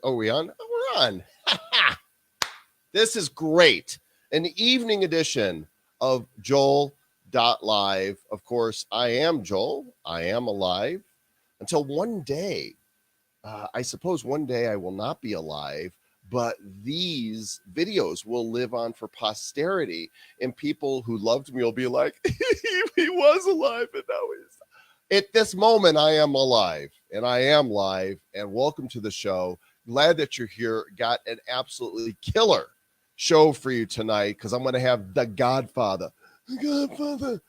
Are we on? Oh, we're on. This is great. An evening edition of Joel.LIVE. Of course, I am Joel. I am alive until one day. I suppose one day I will not be alive, but these videos will live on for posterity, and people who loved me will be like, he was alive and now he's. At this moment, I am alive, and I am live, and welcome to the show. Glad that you're here. Got an absolutely killer show for you tonight because I'm going to have the Godfather of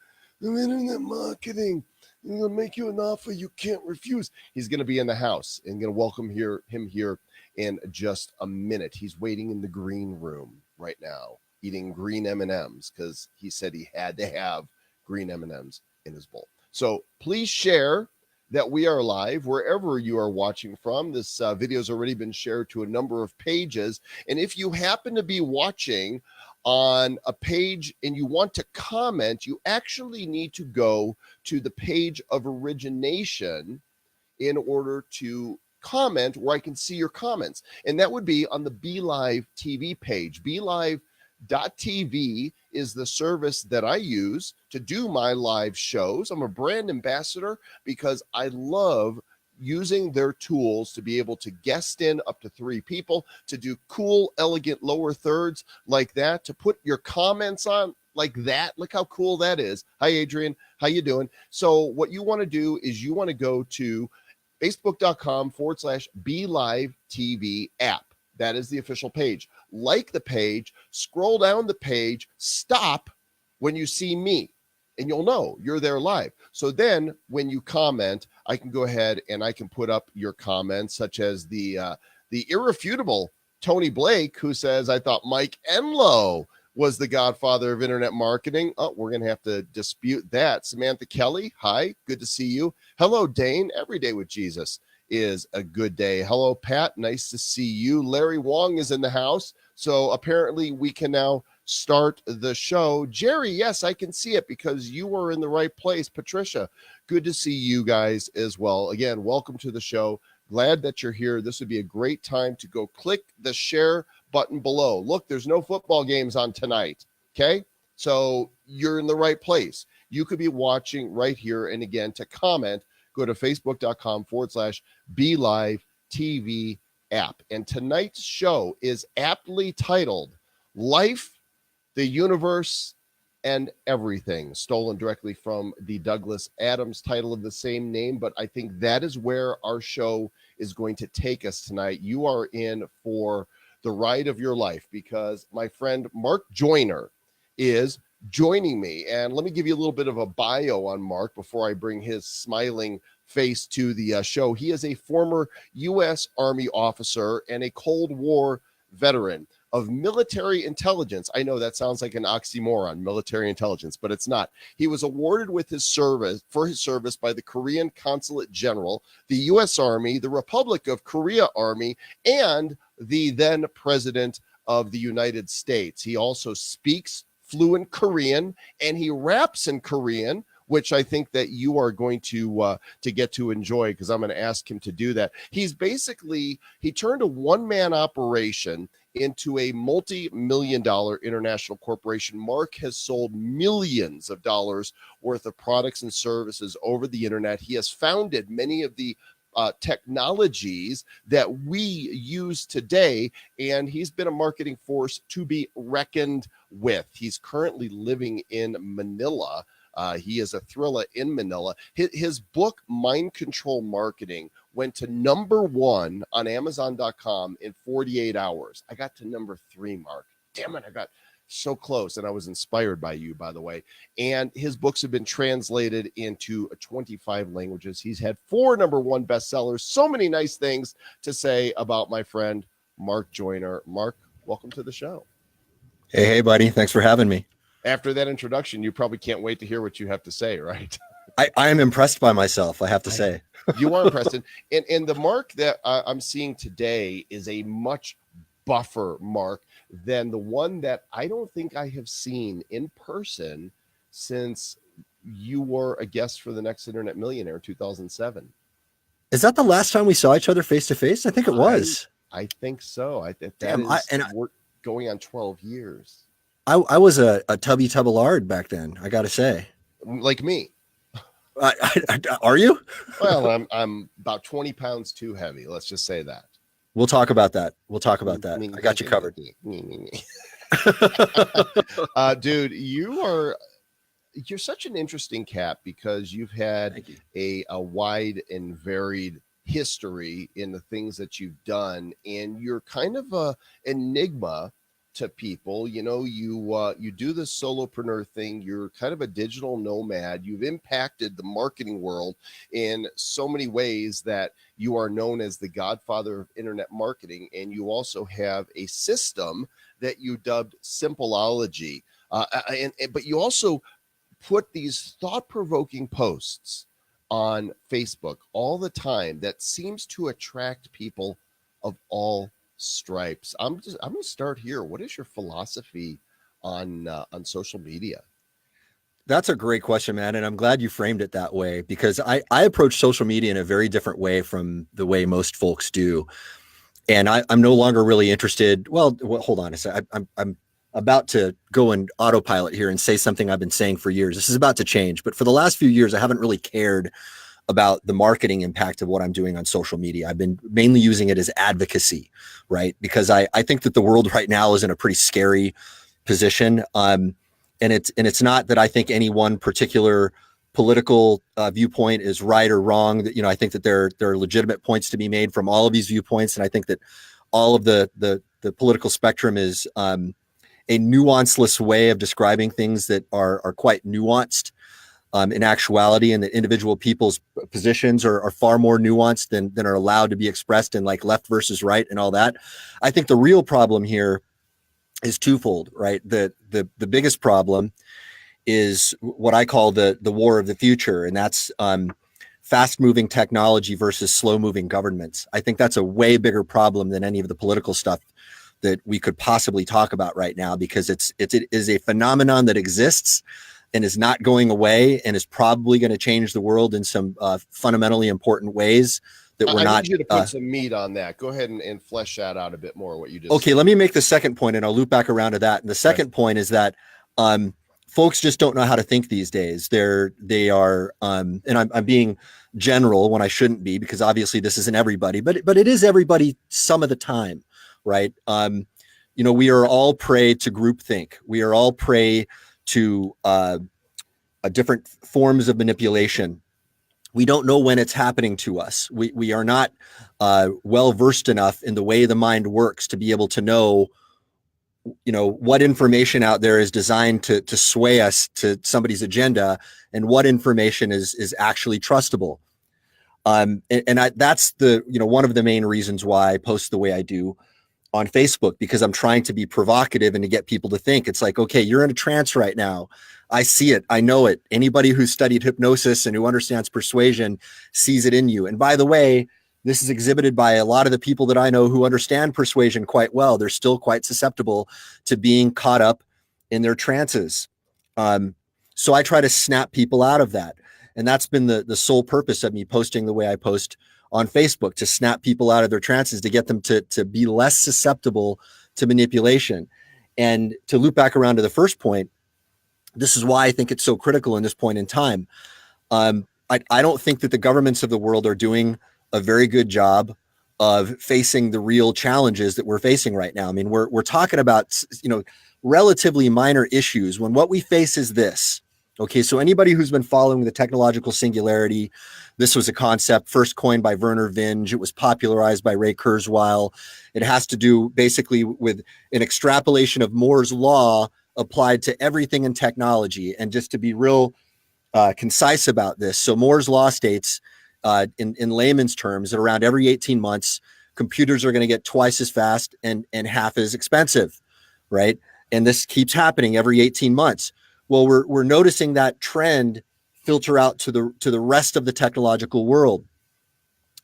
Internet Marketing. I'm going to make you an offer you can't refuse. He's going to be in the house and going to welcome him here in just a minute. He's waiting in the green room right now, eating green M&Ms because he said he had to have green M&Ms in his bowl. So please share that we are live wherever you are watching from. This video has already been shared to a number of pages. And if you happen to be watching on a page and you want to comment, you actually need to go to the page of origination in order to comment where I can see your comments. And that would be on the BeLive TV page. BeLive.tv is the service that I use to do my live shows. I'm a brand ambassador because I love using their tools to be able to guest in up to 3 people, to do cool, elegant lower thirds like that, to put your comments on like that. Look how cool that is. Hi, Adrian. How you doing? So what you want to do is you want to go to facebook.com/BeLive TV app. That is the official page. Like the page, scroll down the page, stop when you see me, and you'll know you're there live. So then when you comment, I can go ahead and I can put up your comments, such as the irrefutable Tony Blake, who says, I thought Mike Enlow was the godfather of internet marketing. Oh, we're going to have to dispute that. Samantha Kelly, hi, good to see you. Hello, Dane. Every day with Jesus is a good day. Hello, Pat. Nice to see you. Larry Wong is in the house. So apparently we can now start the show. Jerry, yes, I can see it because you were in the right place. Patricia, good to see you guys as well. Again, welcome to the show. Glad that you're here. This would be a great time to go click the share button below. Look, there's no football games on tonight. Okay. So you're in the right place. You could be watching right here. And again, to comment, go to facebook.com/BeLive TV app. And tonight's show is aptly titled Life, the Universe, and Everything, stolen directly from the Douglas Adams title of the same name. But I think that is where our show is going to take us tonight. You are in for the ride of your life because my friend Mark Joyner is joining me. And let me give you a little bit of a bio on Mark before I bring his smiling face to the show. He is a former U.S. Army officer and a Cold War veteran of military intelligence. I know that sounds like an oxymoron, military intelligence, but it's not. He was awarded with his service by the Korean Consulate General, the U.S. Army, the Republic of Korea Army, and the then President of the United States. He also speaks fluent Korean, and he raps in Korean, which I think that you are going to get to enjoy because I'm going to ask him to do that. He turned a one-man operation into a multi-million-dollar international corporation. Mark has sold millions of dollars worth of products and services over the internet. He has founded many of the technologies that we use today, and he's been a marketing force to be reckoned with. He's currently living in Manila. He is a thriller in Manila. His book, Mind Control Marketing, went to #1 on Amazon.com in 48 hours. I got to #3, Mark. Damn it, I got so close, and I was inspired by you, by the way. And his books have been translated into 25 languages. He's had 4 #1 bestsellers. So many nice things to say about my friend, Mark Joyner. Mark, welcome to the show. Hey, buddy. Thanks for having me. After that introduction, you probably can't wait to hear what you have to say, right? I am impressed by myself, I have to say. You are impressed. And the Mark that I'm seeing today is a much buffer Mark than the one that I don't think I have seen in person since you were a guest for the Next Internet Millionaire in 2007. Is that the last time we saw each other face to face? I think it was. I think so. I think that Damn, we're going on 12 years. I was a tubby tub of lard back then, I got to say. Like me. Are you? Well, I'm about 20 pounds too heavy. Let's just say that. We'll talk about that. I got you covered. Dude, you're such an interesting cat because you've had a wide and varied history in the things that you've done, and you're kind of a enigma to people. You know, you do this solopreneur thing. You're kind of a digital nomad. You've impacted the marketing world in so many ways that you are known as the Godfather of Internet Marketing, and you also have a system that you dubbed Simpleology. But you also put these thought-provoking posts on Facebook all the time that seems to attract people of all stripes. I'm going to start here. What is your philosophy on social media? That's a great question, man. And I'm glad you framed it that way, because I approach social media in a very different way from the way most folks do. And I'm no longer really interested. Well, hold on a second. I'm about to go in autopilot here and say something I've been saying for years. This is about to change. But for the last few years, I haven't really cared about the marketing impact of what I'm doing on social media. I've been mainly using it as advocacy, right? Because I think that the world right now is in a pretty scary position. And it's not that I think any one particular political viewpoint is right or wrong. That, I think that there are legitimate points to be made from all of these viewpoints. And I think that all of the political spectrum is a nuanceless way of describing things that are quite nuanced in actuality, and that individual people's positions are far more nuanced than are allowed to be expressed in like left versus right and all that. I think the real problem here is twofold, right? The biggest problem is what I call the war of the future, and that's fast-moving technology versus slow-moving governments. I think that's a way bigger problem than any of the political stuff that we could possibly talk about right now, because it is a phenomenon that exists and is not going away, and is probably going to change the world in some fundamentally important ways that we're not. I need you to put some meat on that. Go ahead and flesh that out a bit more, what you just Okay, said. let me make the second point, and I'll loop back around to that. And the second point is that folks just don't know how to think these days. They are, and I'm being general when I shouldn't be, because obviously this isn't everybody, but it is everybody some of the time, right? We are all prey to groupthink. We are all prey to different forms of manipulation. We don't know when it's happening to us. We are not well versed enough in the way the mind works to be able to know, what information out there is designed to sway us to somebody's agenda, and what information is actually trustable. That's one of the main reasons why I post the way I do on Facebook, because I'm trying to be provocative and to get people to think. It's like, okay, you're in a trance right now. I see it. I know it. Anybody who's studied hypnosis and who understands persuasion sees it in you. And by the way, this is exhibited by a lot of the people that I know who understand persuasion quite well. They're still quite susceptible to being caught up in their trances. So I try to snap people out of that. And that's been the sole purpose of me posting the way I post on Facebook, to snap people out of their trances, to get them to be less susceptible to manipulation. And to loop back around to the first point, this is why I think it's so critical in this point in time. I don't think that the governments of the world are doing a very good job of facing the real challenges that we're facing right now. I mean, we're talking about, relatively minor issues when what we face is this. Okay, so anybody who's been following the technological singularity, this was a concept first coined by Werner Vinge. It was popularized by Ray Kurzweil. It has to do basically with an extrapolation of Moore's law applied to everything in technology. And just to be real concise about this, so Moore's law states, in layman's terms, that around every 18 months, computers are going to get twice as fast and half as expensive, right? And this keeps happening every 18 months. Well, we're noticing that trend filter out to the rest of the technological world.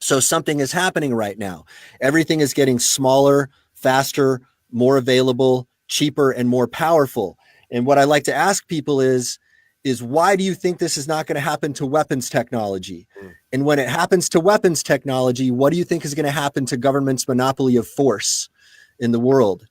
So something is happening right now. Everything is getting smaller, faster, more available, cheaper, and more powerful. And what I like to ask people is, is why do you think this is not going to happen to weapons technology? Mm. And when it happens to weapons technology, what do you think is going to happen to government's monopoly of force in the world?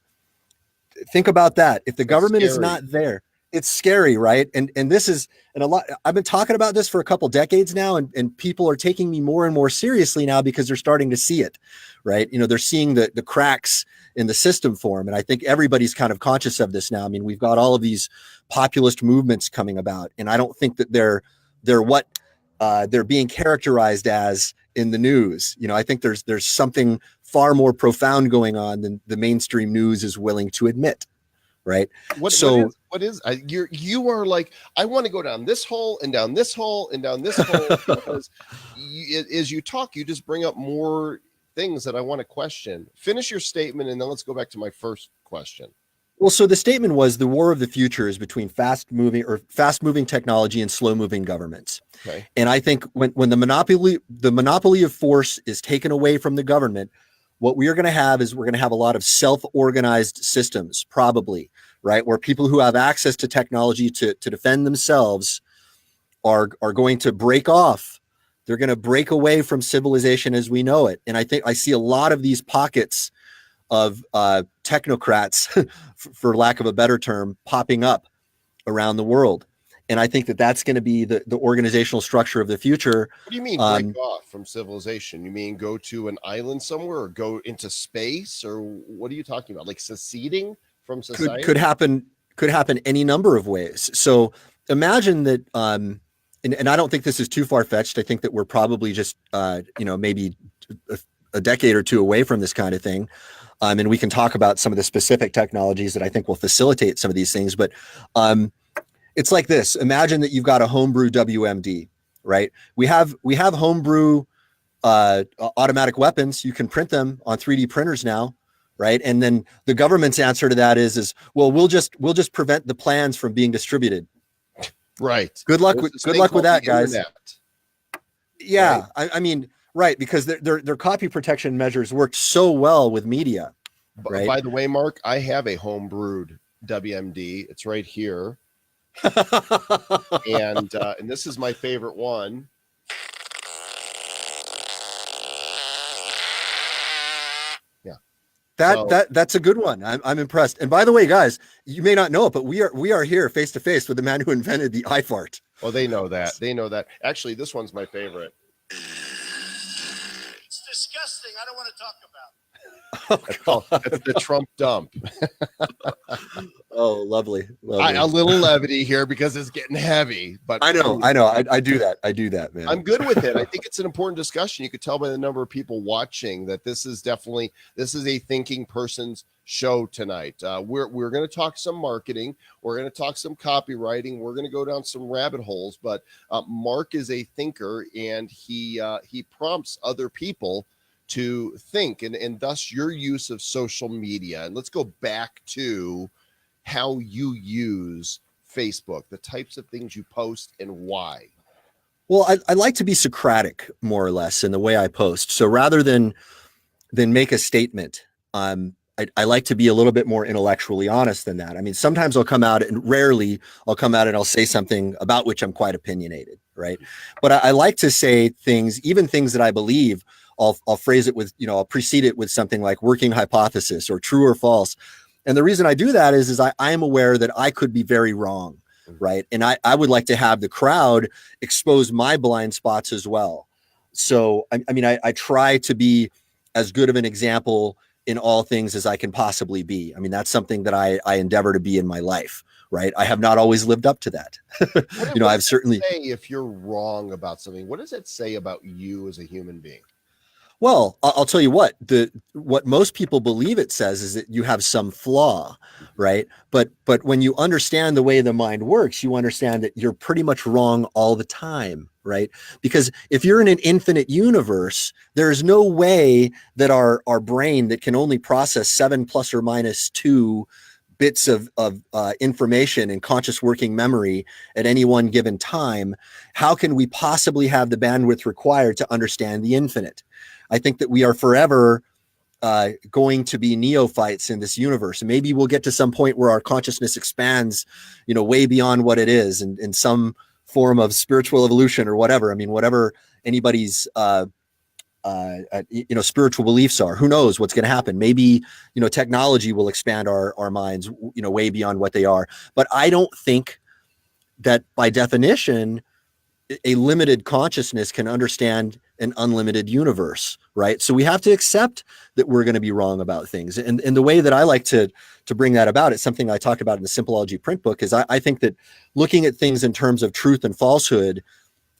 Think about that. If the government is not there, it's scary, right? And this is, and a lot, I've been talking about this for a couple decades now, and people are taking me more and more seriously now because they're starting to see it, right? You know, they're seeing the cracks in the system form. And I think everybody's kind of conscious of this now. I mean, we've got all of these populist movements coming about, and I don't think that they're what they're being characterized as in the news. You know, I think there's something far more profound going on than the mainstream news is willing to admit, right? What is you are like, I want to go down this hole and down this hole and down this hole because as you talk, you just bring up more things that I want to question. Finish your statement, and then let's go back to my first question. Well, so the statement was the war of the future is between fast moving technology and slow moving governments. Okay. And I think when the monopoly of force is taken away from the government, what we are going to have is we're going to have a lot of self-organized systems, probably, right? Where people who have access to technology to defend themselves are going to break off. They're going to break away from civilization as we know it. And I think I see a lot of these pockets of technocrats, for lack of a better term, popping up around the world. And I think that that's going to be the organizational structure of the future. What do you mean break off from civilization? You mean go to an island somewhere or go into space, or what are you talking about? Like seceding from society? Could happen any number of ways. So imagine that, and I don't think this is too far-fetched. I think that we're probably just, maybe a decade or two away from this kind of thing. And we can talk about some of the specific technologies that I think will facilitate some of these things. But it's like this. Imagine that you've got a homebrew WMD, right? We have homebrew automatic weapons. You can print them on 3D printers now, right? And then the government's answer to that is well, we'll just prevent the plans from being distributed. Right. Good luck with that, guys. Internet. Yeah, right. I mean, right, because their copy protection measures work so well with media. Right? By the way, Mark, I have a homebrewed WMD. It's right here. and this is my favorite one. Yeah, that's a good one. I'm impressed. And by the way, guys, you may not know it, but we are here face to face with the man who invented the iFart. Well, they know that. They know that. Actually, this one's my favorite. It's disgusting. I don't want to talk about it. That's the Trump dump. Oh, lovely. A little levity here because it's getting heavy, but I know. I do that, man. I'm good with it. I think it's an important discussion. You could tell by the number of people watching that this is a thinking person's show tonight. We're going to talk some marketing. We're going to talk some copywriting. We're going to go down some rabbit holes. But Mark is a thinker, and he prompts other people to think, and thus your use of social media. And let's go back to how you use Facebook, the types of things you post and why. Well, I like to be Socratic, more or less, in the way I post. So rather than make a statement, I like to be a little bit more intellectually honest than that. I mean, sometimes I'll come out, and rarely I'll come out and I'll say something about which I'm quite opinionated, right? But I like to say things, even things that I believe. I'll phrase it with, I'll precede it with something like working hypothesis or true or false. And the reason I do that is I am aware that I could be very wrong, right? And I would like to have the crowd expose my blind spots as well. So, I try to be as good of an example in all things as I can possibly be. I mean, that's something that I endeavor to be in my life, right? I have not always lived up to that. I've certainly. Say if you're wrong about something, what does it say about you as a human being? Well, I'll tell you what most people believe it says is that you have some flaw, right? But when you understand the way the mind works, you understand that you're pretty much wrong all the time, right? Because if you're in an infinite universe, there is no way that our brain that can only process 7 plus or minus 2 bits of information and conscious working memory at any one given time, how can we possibly have the bandwidth required to understand the infinite? I think that we are forever going to be neophytes in this universe. And maybe we'll get to some point where our consciousness expands, way beyond what it is, and in some form of spiritual evolution or whatever. I mean, whatever anybody's, spiritual beliefs are, who knows what's going to happen. Maybe, technology will expand our minds, way beyond what they are. But I don't think that by definition, a limited consciousness can understand an unlimited universe, right? So we have to accept that we're going to be wrong about things. And the way that I like to bring that about, it's something I talk about in the Simpleology print book, is I think that looking at things in terms of truth and falsehood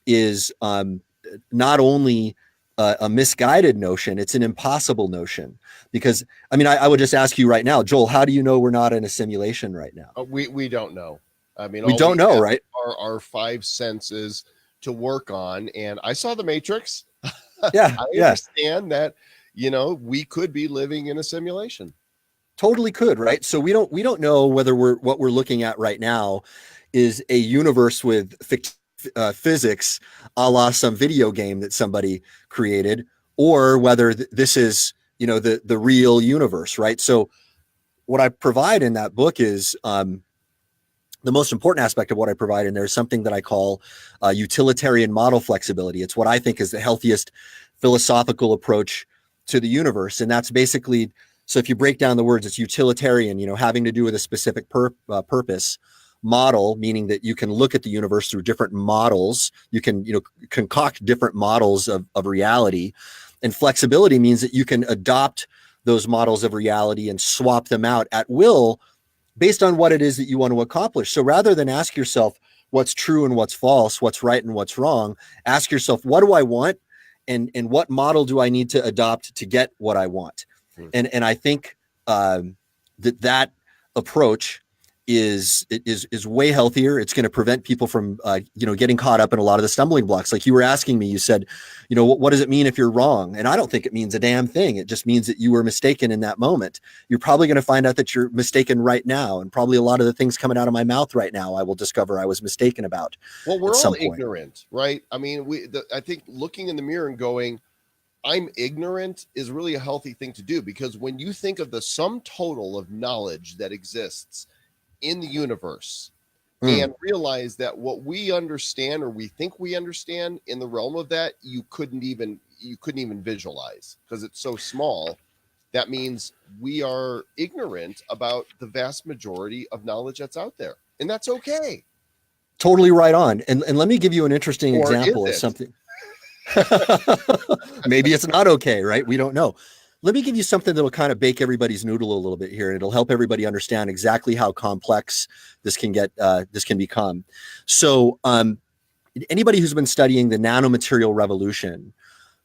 is not only a misguided notion, it's an impossible notion. Because, I would just ask you right now, Joel, how do you know we're not in a simulation right now? We don't know. We don't know, right? Our five senses to work on. And I saw The Matrix. Yeah. I understand that, we could be living in a simulation. Totally could, right? So we don't know whether what we're looking at right now is a universe with physics a la some video game that somebody created, or whether this is, the real universe, right? So what I provide in that book is, the most important aspect of what I provide in there is something that I call utilitarian model flexibility. It's what I think is the healthiest philosophical approach to the universe. And that's basically, so if you break down the words, it's utilitarian, having to do with a specific purpose. Model, meaning that you can look at the universe through different models. You can, concoct different models of reality. And flexibility means that you can adopt those models of reality and swap them out at will based on what it is that you want to accomplish. So rather than ask yourself what's true and what's false, what's right and what's wrong, ask yourself, what do I want? And what model do I need to adopt to get what I want? And I think that approach is way healthier. It's going to prevent people from, getting caught up in a lot of the stumbling blocks. Like you were asking me, you said, what does it mean if you're wrong? And I don't think it means a damn thing. It just means that you were mistaken in that moment. You're probably going to find out that you're mistaken right now. And probably a lot of the things coming out of my mouth right now, I will discover I was mistaken about. Well, we're all ignorant, right? I think looking in the mirror and going, I'm ignorant is really a healthy thing to do, because when you think of the sum total of knowledge that exists in the universe and realize that what we understand, or we think we understand, in the realm of that, you couldn't even visualize because it's so small. That means we are ignorant about the vast majority of knowledge that's out there, and that's okay. Totally right on. And let me give you an interesting example of something. Maybe it's not okay, right? We don't know. Let me give you something that'll kind of bake everybody's noodle a little bit here, and it'll help everybody understand exactly how complex this can become. So anybody who's been studying the Nano Material revolution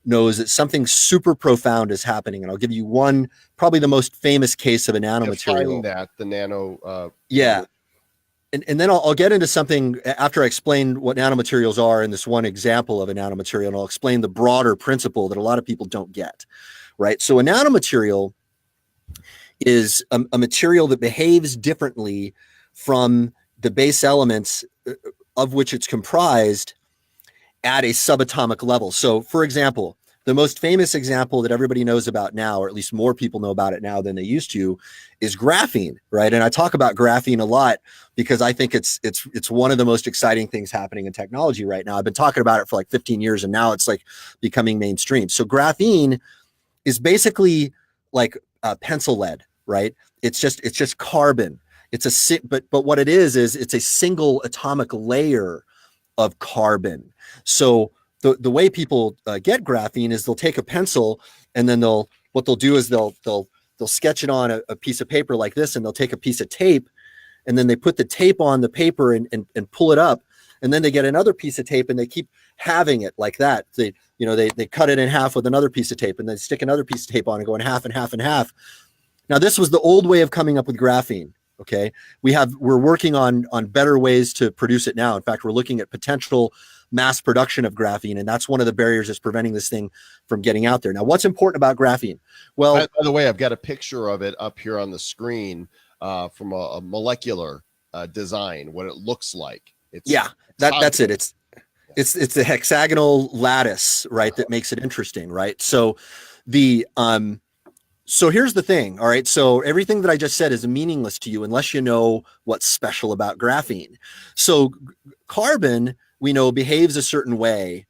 knows that something super profound is happening. And I'll give you one, probably the most famous case of a nano material. The nano. Yeah. And then I'll get into something after I explain what nanomaterials are in this one example of a nanomaterial, and I'll explain the broader principle that a lot of people don't get, right? So a nanomaterial is a material that behaves differently from the base elements of which it's comprised at a subatomic level. So for example, the most famous example that everybody knows about now, or at least more people know about it now than they used to, is graphene, right? And I talk about graphene a lot because I think it's one of the most exciting things happening in technology right now. I've been talking about it for like 15 years, and now it's like becoming mainstream. So graphene is basically like pencil lead, right? It's just carbon. But what it is it's a single atomic layer of carbon. So the way people get graphene is they'll take a pencil, and then they'll sketch it on a piece of paper like this, and they'll take a piece of tape, and then they put the tape on the paper and pull it up, and then they get another piece of tape, and they keep having it like that. They cut it in half with another piece of tape, and then stick another piece of tape on and go in half and half and half. Now this was the old way of coming up with graphene. Okay, we're working on better ways to produce it now. In fact, we're looking at potential mass production of graphene, and that's one of the barriers that's preventing this thing from getting out there. Now, what's important about graphene? Well, by the way, I've got a picture of it up here on the screen from a molecular design, what it looks like. That's it. It's the hexagonal lattice, right, that makes it interesting, right? So So here's the thing. All right. So everything that I just said is meaningless to you unless you know what's special about graphene. So carbon, we know, behaves a certain way,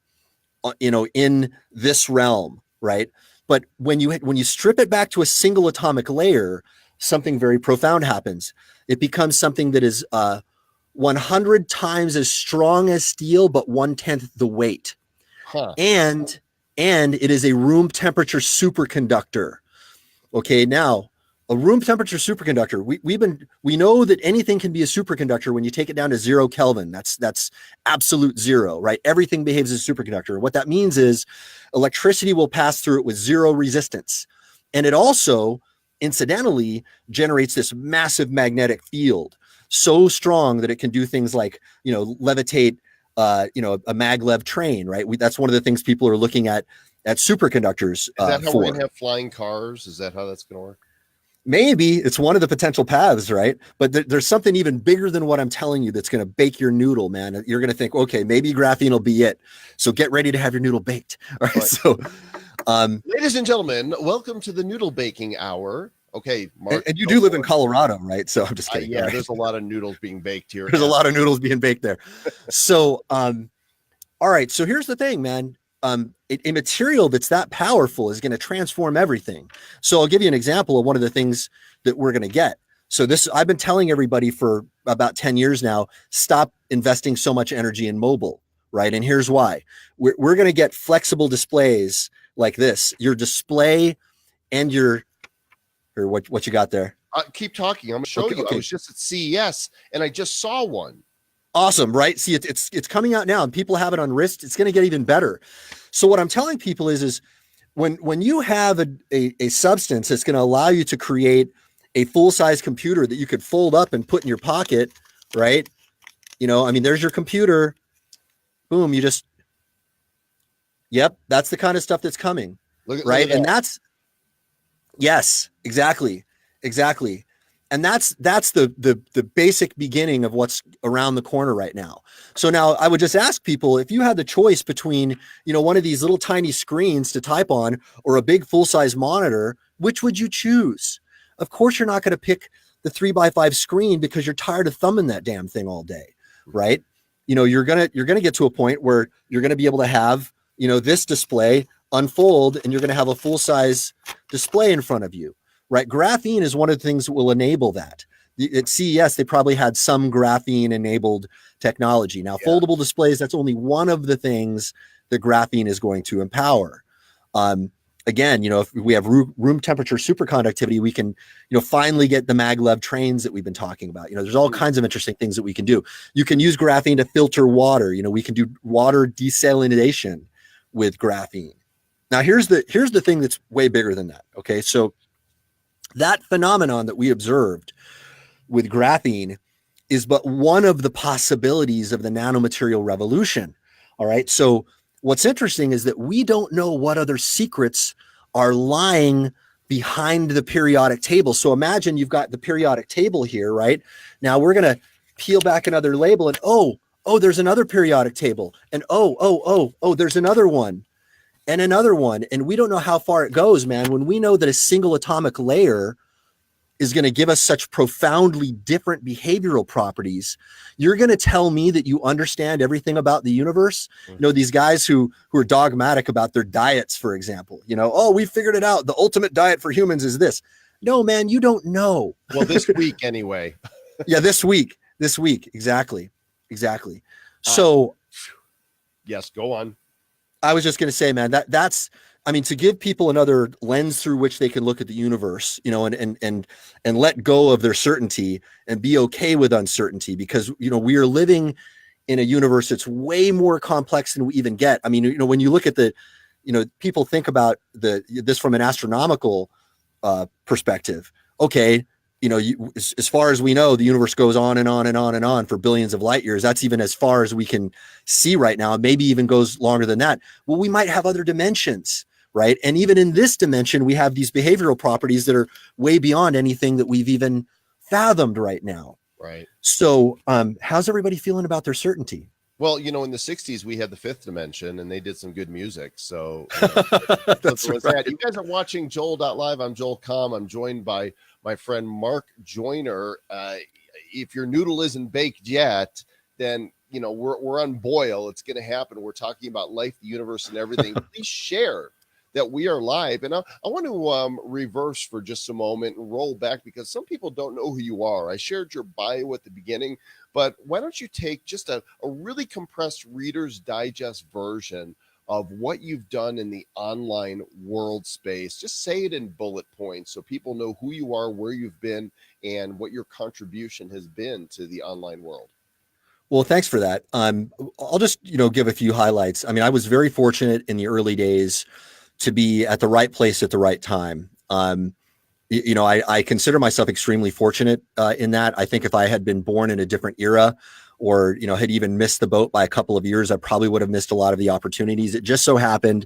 in this realm, right? But when you strip it back to a single atomic layer, something very profound happens. It becomes something that is 100 times as strong as steel, but 1/10 the weight. Huh. And it is a room temperature superconductor. Okay, now a room temperature superconductor. We know that anything can be a superconductor when you take it down to 0 Kelvin. That's absolute zero, right? Everything behaves as a superconductor. What that means is electricity will pass through it with zero resistance, and it also, incidentally, generates this massive magnetic field, so strong that it can do things like levitate, a maglev train, right? That's one of the things people are looking at superconductors. Is that how we're going to have flying cars? Is that how that's going to work? Maybe it's one of the potential paths, right? But there's something even bigger than what I'm telling you that's going to bake your noodle, man. You're going to think, okay, maybe graphene will be it. So get ready to have your noodle baked. All right. So, ladies and gentlemen, welcome to the noodle baking hour. Okay, Mark. And you do live in Colorado, right? So I'm just kidding. Yeah, right? There's a lot of noodles being baked here. There's a lot of noodles being baked there. So, all right. So here's the thing, man. A material that's that powerful is going to transform everything. So I'll give you an example of one of the things that we're going to get. So I've been telling everybody for about 10 years now, stop investing so much energy in mobile, right? And here's why. We're going to get flexible displays like this. Your display and what you got there? Keep talking. I'm going to show you. Okay. I was just at CES and I just saw one. Awesome, right? See, it's coming out now and people have it on wrist. It's going to get even better. So what I'm telling people is when you have a substance that's going to allow you to create a full-size computer that you could fold up and put in your pocket, right? There's your computer. Boom, yep, that's the kind of stuff that's coming. Right? And yes, exactly. And that's the basic beginning of what's around the corner right now. So now I would just ask people, if you had the choice between, one of these little tiny screens to type on or a big full-size monitor, which would you choose? Of course, you're not going to pick the 3x5 screen because you're tired of thumbing that damn thing all day, right? You're going to get to a point where you're going to be able to have, this display unfold and you're going to have a full-size display in front of you. Right. Graphene is one of the things that will enable that. At CES, they probably had some graphene enabled technology. Now, foldable displays, that's only one of the things that graphene is going to empower. Again, if we have room temperature superconductivity, we can, finally get the maglev trains that we've been talking about. There's all kinds of interesting things that we can do. You can use graphene to filter water. We can do water desalination with graphene. Now, here's the thing that's way bigger than that. Okay. So that phenomenon that we observed with graphene is but one of the possibilities of the nanomaterial revolution. All right. So what's interesting is that we don't know what other secrets are lying behind the periodic table. So imagine you've got the periodic table here, right? Now we're going to peel back another label and, oh, there's another periodic table. And there's another one. And another one, and we don't know how far it goes, man. When we know that a single atomic layer is going to give us such profoundly different behavioral properties, you're going to tell me that you understand everything about the universe? These guys who are dogmatic about their diets, for example, we figured it out. The ultimate diet for humans is this. No, man, you don't know. Well, this week anyway. Yeah, this week. Exactly. So, yes, go on. I was just going to say, man, that's to give people another lens through which they can look at the universe, and let go of their certainty and be okay with uncertainty, because, we are living in a universe that's way more complex than we even get. When you look at people think about this from an astronomical perspective. Okay. As far as we know, the universe goes on and on and on and on for billions of light years. That's even as far as we can see right now. Maybe even goes longer than that. Well, we might have other dimensions, right? And even in this dimension, we have these behavioral properties that are way beyond anything that we've even fathomed right now. Right. So how's everybody feeling about their certainty? Well, in the 60s, we had the Fifth Dimension, and they did some good music. So That's right. you guys are watching Joel.live. I'm Joel Com. I'm joined by my friend Mark Joyner. If your noodle isn't baked yet, then we're on boil. It's going to happen. We're talking about life, the universe, and everything. Please share that we are live. And I want to reverse for just a moment and roll back, because some people don't know who you are. I shared your bio at the beginning, but why don't you take just a really compressed Reader's Digest version of what you've done in the online world space? Just say it in bullet points so people know who you are, where you've been, and what your contribution has been to the online world. Well, thanks for that. I'll just, give a few highlights. I mean, I was very fortunate in the early days to be at the right place at the right time. I consider myself extremely fortunate in that. I think if I had been born in a different era, or, had even missed the boat by a couple of years, I probably would have missed a lot of the opportunities. It just so happened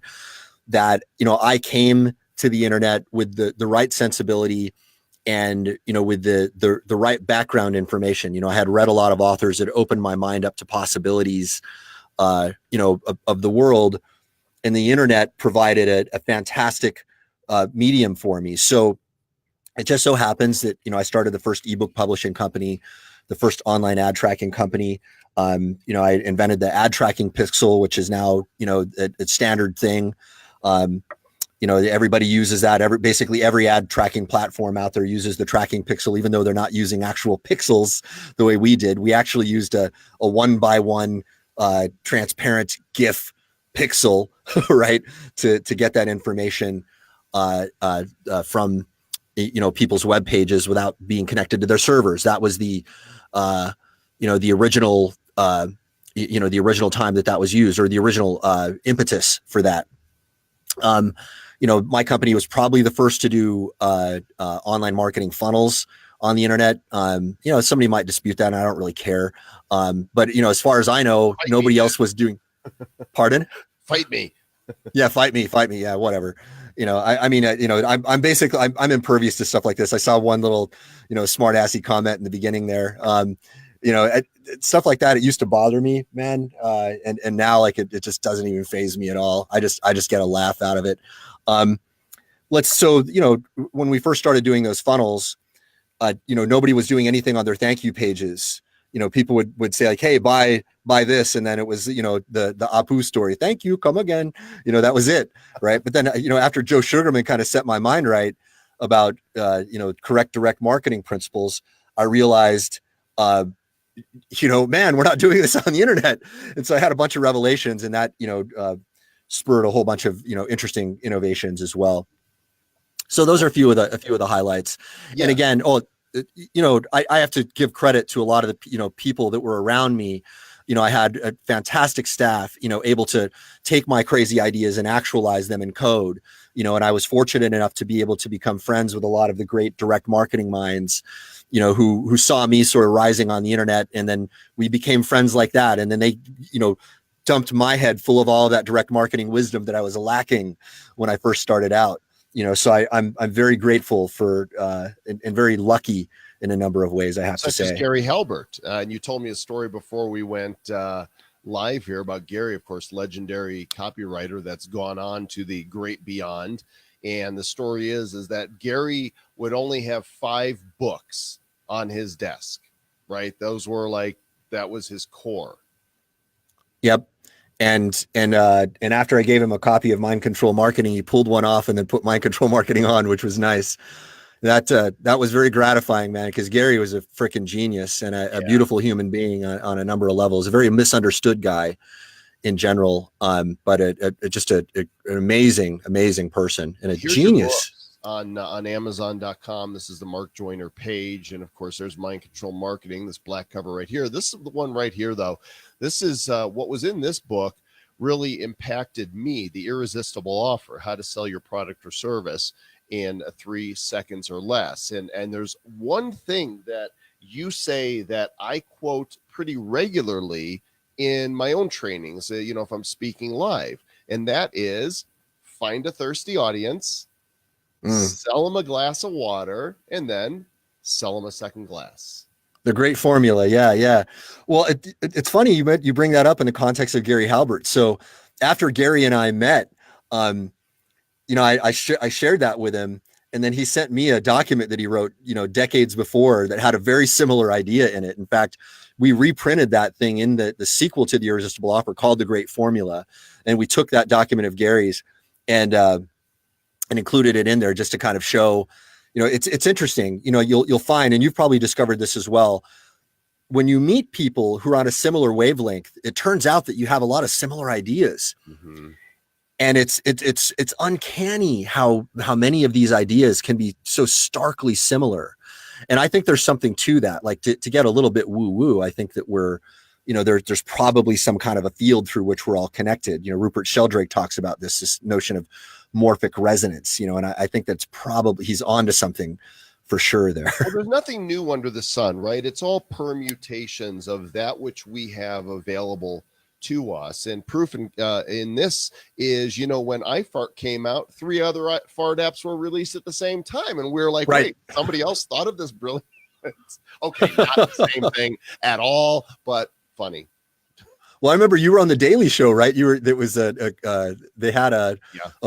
that, I came to the internet with the right sensibility and, with the right background information. I had read a lot of authors that opened my mind up to possibilities, of the world. And the internet provided a fantastic medium for me. So it just so happens that, I started the first ebook publishing company, the first online ad tracking company. I invented the ad tracking pixel, which is now, a standard thing. Everybody uses that. Basically every ad tracking platform out there uses the tracking pixel, even though they're not using actual pixels the way we did. We actually used a 1x1 transparent GIF pixel, right, to get that information from people's web pages without being connected to their servers. That was the original the original time that was used, or the original impetus for that. My company was probably the first to do online marketing funnels on the internet. Somebody might dispute that, and I don't really care. But as far as I know, nobody else was doing. Pardon? Fight me. Yeah, fight me. Yeah, whatever. I'm basically I'm impervious to stuff like this. I saw one little, smart assy comment in the beginning there. Stuff like that, it used to bother me, man. And now it just doesn't even faze me at all. I just get a laugh out of it. When we first started doing those funnels, nobody was doing anything on their thank you pages. People would say like, hey, buy this. And then it was, the Apu story. Thank you. Come again. That was it. Right. But then, after Joe Sugarman kind of set my mind right about, correct direct marketing principles, I realized, man, we're not doing this on the internet. And so I had a bunch of revelations, and that, spurred a whole bunch of, interesting innovations as well. So those are a few of the highlights. Yeah. And again, I have to give credit to a lot of the, people that were around me. I had a fantastic staff, able to take my crazy ideas and actualize them in code, and I was fortunate enough to be able to become friends with a lot of the great direct marketing minds, who saw me sort of rising on the internet. And then we became friends like that. And then they, dumped my head full of all of that direct marketing wisdom that I was lacking when I first started out. So I'm very grateful for and very lucky in a number of ways, I have to say. Such as Gary Halbert. And you told me a story before we went live here about Gary, of course, legendary copywriter that's gone on to the great beyond. And the story is that Gary would only have 5 books on his desk, right? Those were that was his core. Yep. And after I gave him a copy of Mind Control Marketing, he pulled one off and then put Mind Control Marketing on, which was nice. That was very gratifying, man, because Gary was a freaking genius and a beautiful human being on a number of levels. A very misunderstood guy in general, but just an amazing person and a genius. On Amazon.com. This is the Mark Joyner page. And of course, there's Mind Control Marketing, this black cover right here. This is the one right here, though. This is what was in this book really impacted me. The Irresistible Offer, how to sell your product or service in 3 seconds or less. And there's one thing that you say that I quote pretty regularly in my own trainings, if I'm speaking live, and that is find a thirsty audience, sell them a glass of water, and then sell them a second glass. The great formula. Yeah. Yeah. Well, it's funny. You bring that up in the context of Gary Halbert. So after Gary and I met, I shared that with him, and then he sent me a document that he wrote, decades before that had a very similar idea in it. In fact, we reprinted that thing in the sequel to The Irresistible Offer called The Great Formula. And we took that document of Gary's and included it in there just to kind of show, it's interesting, you'll find, and you've probably discovered this as well. When you meet people who are on a similar wavelength, it turns out that you have a lot of similar ideas. Mm-hmm. And it's uncanny how many of these ideas can be so starkly similar. And I think there's something to that, like to get a little bit woo woo. I think that we're, there's probably some kind of a field through which we're all connected. Rupert Sheldrake talks about this notion of morphic resonance, and I think that's probably, he's onto something for sure there. Well, there's nothing new under the sun, right? It's all permutations of that which we have available to us. And proof in this is, when iFart came out, 3 other fart apps were released at the same time. And we're like, right. Wait, somebody else thought of this brilliant. Okay, not the same thing at all, but funny. Well, I remember you were on the Daily Show, right? They had a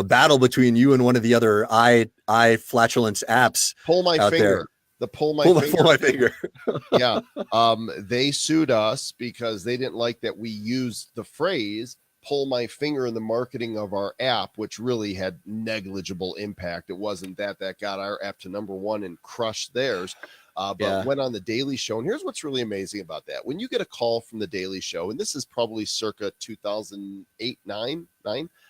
battle between you and one of the other eye flatulence apps. Pull my finger. There. Pull my finger. Yeah. They sued us because they didn't like that we used the phrase pull my finger in the marketing of our app, which really had negligible impact. It wasn't that got our app to #1 and crushed theirs. But went on the Daily Show. And here's what's really amazing about that. When you get a call from the Daily Show, and this is probably circa 2008, 9.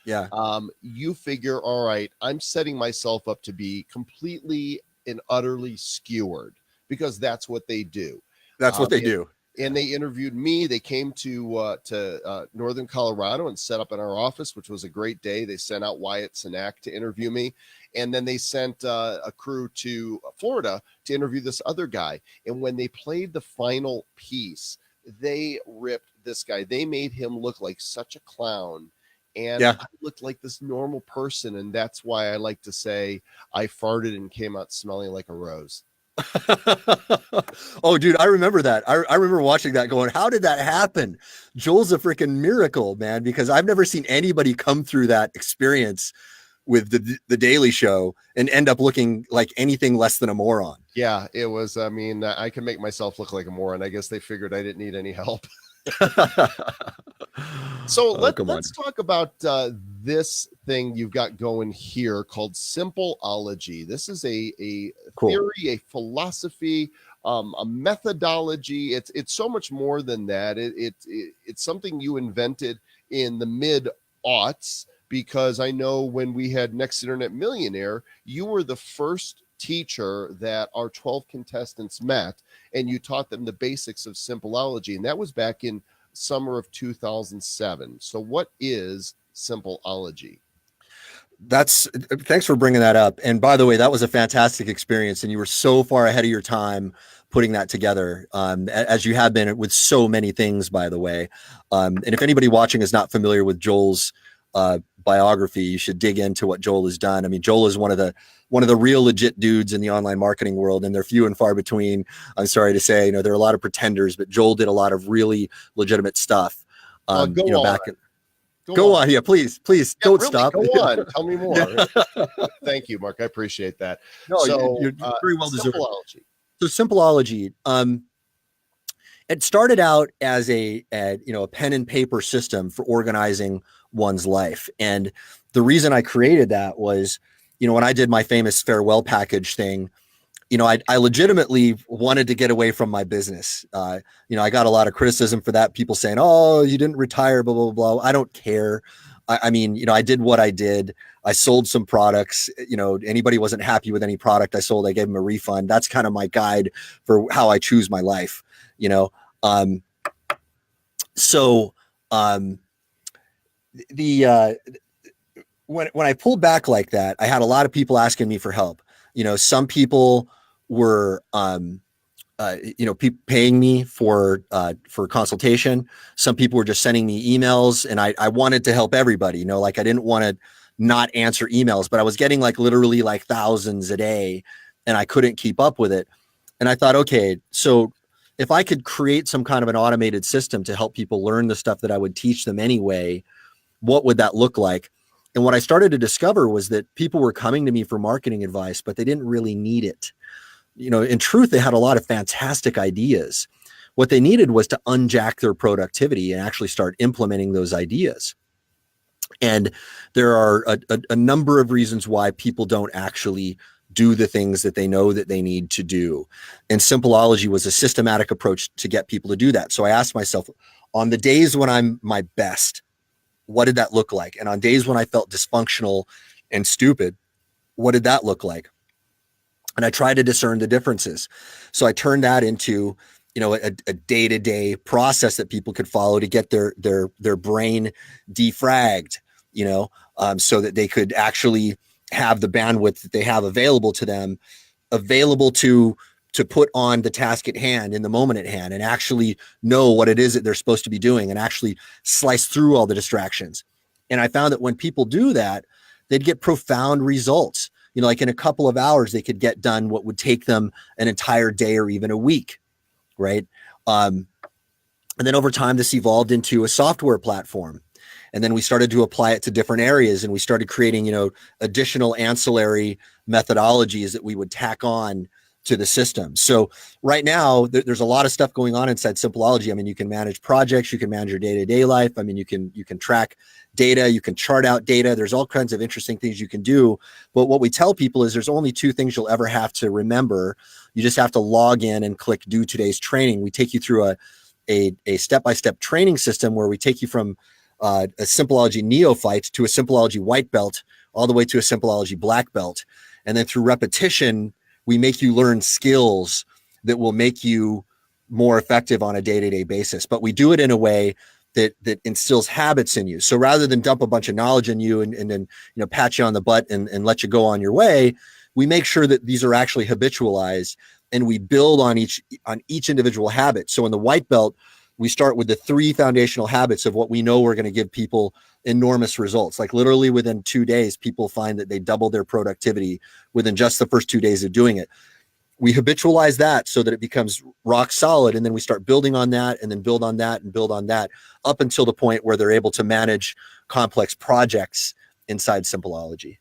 Yeah. You figure, all right, I'm setting myself up to be completely and utterly skewered, because that's what they do. That's what they do. And they interviewed me. They came to Northern Colorado and set up in our office, which was a great day. They sent out Wyatt Cenac to interview me. And then they sent a crew to Florida to interview this other guy. And when they played the final piece, they ripped this guy. They made him look like such a clown. And I looked like this normal person. And that's why I like to say I farted and came out smelling like a rose. Oh, dude, I remember that. I remember watching that going, how did that happen? Joel's a freaking miracle, man, because I've never seen anybody come through that experience with the Daily Show and end up looking like anything less than a moron. Yeah, it was. I mean, I can make myself look like a moron. I guess they figured I didn't need any help. So let's talk about this thing you've got going here called Simpleology. This is a cool theory, a philosophy, a methodology. It's so much more than that. It's something you invented in the mid-aughts, because I know when we had Next Internet Millionaire, you were the first teacher that our 12 contestants met, and you taught them the basics of Simpleology, and that was back in summer of 2007. So what is Simpleology? Thanks for bringing that up. And by the way, that was a fantastic experience, and you were so far ahead of your time putting that together, as you have been with so many things, by the way. And if anybody watching is not familiar with Joel's biography, you should dig into what Joel has done. I mean, Joel is one of the real legit dudes in the online marketing world, and they're few and far between. I'm sorry to say, there are a lot of pretenders, but Joel did a lot of really legitimate stuff. Go on. Yeah, please don't stop. Go on. Tell me more. Thank you, Mark. I appreciate that. No, so, you're very well deserved. Simpleology. So Simpleology, it started out as a pen and paper system for organizing one's life. And the reason I created that was, when I did my famous farewell package thing, I legitimately wanted to get away from my business. I got a lot of criticism for that. People saying, oh, you didn't retire, blah, blah, blah. I don't care. I mean, I did what I did. I sold some products. Anybody wasn't happy with any product I sold, I gave them a refund. That's kind of my guide for how I choose my life, when I pulled back like that, I had a lot of people asking me for help. Some people were, paying me for consultation. Some people were just sending me emails, and I wanted to help everybody, I didn't want to not answer emails, but I was getting literally thousands a day, and I couldn't keep up with it. And I thought, okay, so if I could create some kind of an automated system to help people learn the stuff that I would teach them anyway, what would that look like? And what I started to discover was that people were coming to me for marketing advice, but they didn't really need it. In truth, they had a lot of fantastic ideas. What they needed was to unjack their productivity and actually start implementing those ideas. And there are a number of reasons why people don't actually do the things that they know that they need to do. And Simpleology was a systematic approach to get people to do that. So I asked myself, on the days when I'm my best, what did that look like? And on days when I felt dysfunctional and stupid, what did that look like? And I tried to discern the differences. So I turned that into, a day-to-day process that people could follow to get their brain defragged, so that they could actually have the bandwidth that they have available to them, available to put on the task at hand in the moment at hand, and actually know what it is that they're supposed to be doing and actually slice through all the distractions. And I found that when people do that, they'd get profound results. Like in a couple of hours, they could get done what would take them an entire day or even a week, right? And then over time, this evolved into a software platform. And then we started to apply it to different areas, and we started creating, additional ancillary methodologies that we would tack on to the system. So right now, there's a lot of stuff going on inside Simpleology. I mean, you can manage projects, you can manage your day-to-day life. I mean, you can track data, you can chart out data. There's all kinds of interesting things you can do. But what we tell people is there's only two things you'll ever have to remember. You just have to log in and click do today's training. We take you through a step-by-step training system where we take you from a Simpleology neophyte to a Simpleology white belt, all the way to a Simpleology black belt. And then through repetition, we make you learn skills that will make you more effective on a day-to-day basis. But we do it in a way that instills habits in you. So rather than dump a bunch of knowledge in you and then pat you on the butt and let you go on your way, we make sure that these are actually habitualized, and we build on each individual habit. So in the white belt, we start with the 3 foundational habits of what we know we're going to give people enormous results. Like literally within 2 days, people find that they double their productivity within just the first 2 days of doing it. We habitualize that so that it becomes rock solid. And then we start building on that, and then build on that, and build on that, up until the point where they're able to manage complex projects inside Simpleology.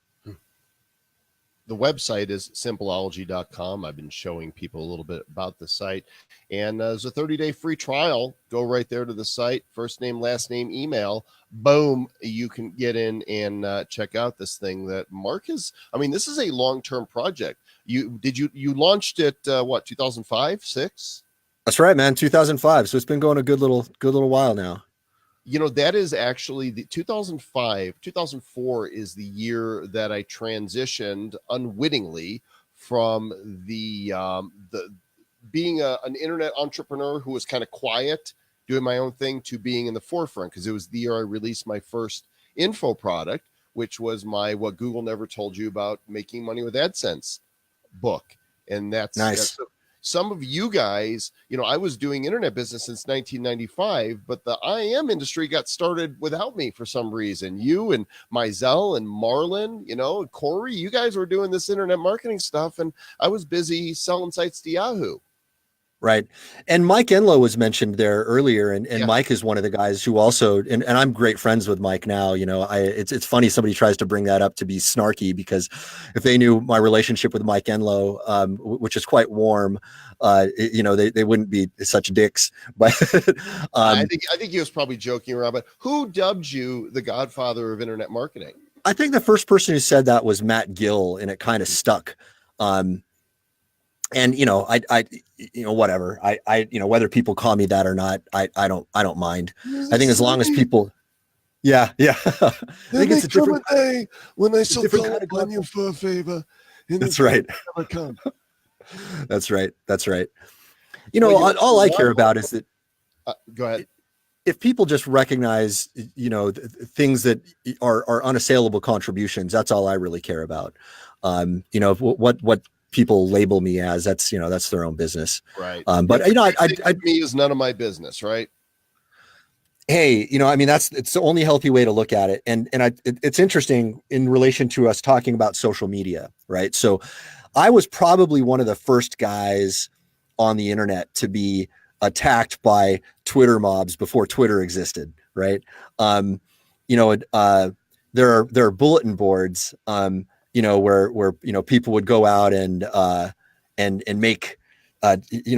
The website is simpleology.com. I've been showing people a little bit about the site, and there's a 30-day free trial. Go right there to the site, first name, last name, email, boom, you can get in and check out this thing that Mark is. I mean, this is a long-term project. You launched it 2005, 6? That's right, man. 2005. So it's been going a good little while now. That is actually the 2004 is the year that I transitioned unwittingly from the being an internet entrepreneur who was kind of quiet, doing my own thing, to being in the forefront, because it was the year I released my first info product, which was my What Google Never Told You About Making Money with AdSense book. And that's nice. Some of you guys, I was doing internet business since 1995, but the IM industry got started without me for some reason. You and Mizell and Marlon, and Corey, you guys were doing this internet marketing stuff, and I was busy selling sites to Yahoo. Right. And Mike Enlow was mentioned there earlier. And Yeah. Mike is one of the guys who also, and I'm great friends with Mike now. It's funny somebody tries to bring that up to be snarky, because if they knew my relationship with Mike Enlow, which is quite warm, they wouldn't be such dicks. But I think he was probably joking around. But who dubbed you the Godfather of Internet Marketing? I think the first person who said that was Matt Gill, and it kind of stuck. And whatever, whether people call me that or not, I don't mind. I think as long as people, yeah. I think it's a different day when they still call upon you for a favor. That's right. Come. That's right. All I care about is that. Go ahead. If people just recognize, things that are unassailable contributions, that's all I really care about. What people label me as, that's their own business. Right. But me is none of my business. Right. Hey, it's the only healthy way to look at it. And it's interesting in relation to us talking about social media. Right. So I was probably one of the first guys on the internet to be attacked by Twitter mobs before Twitter existed, right? There are bulletin boards, where people would go out and make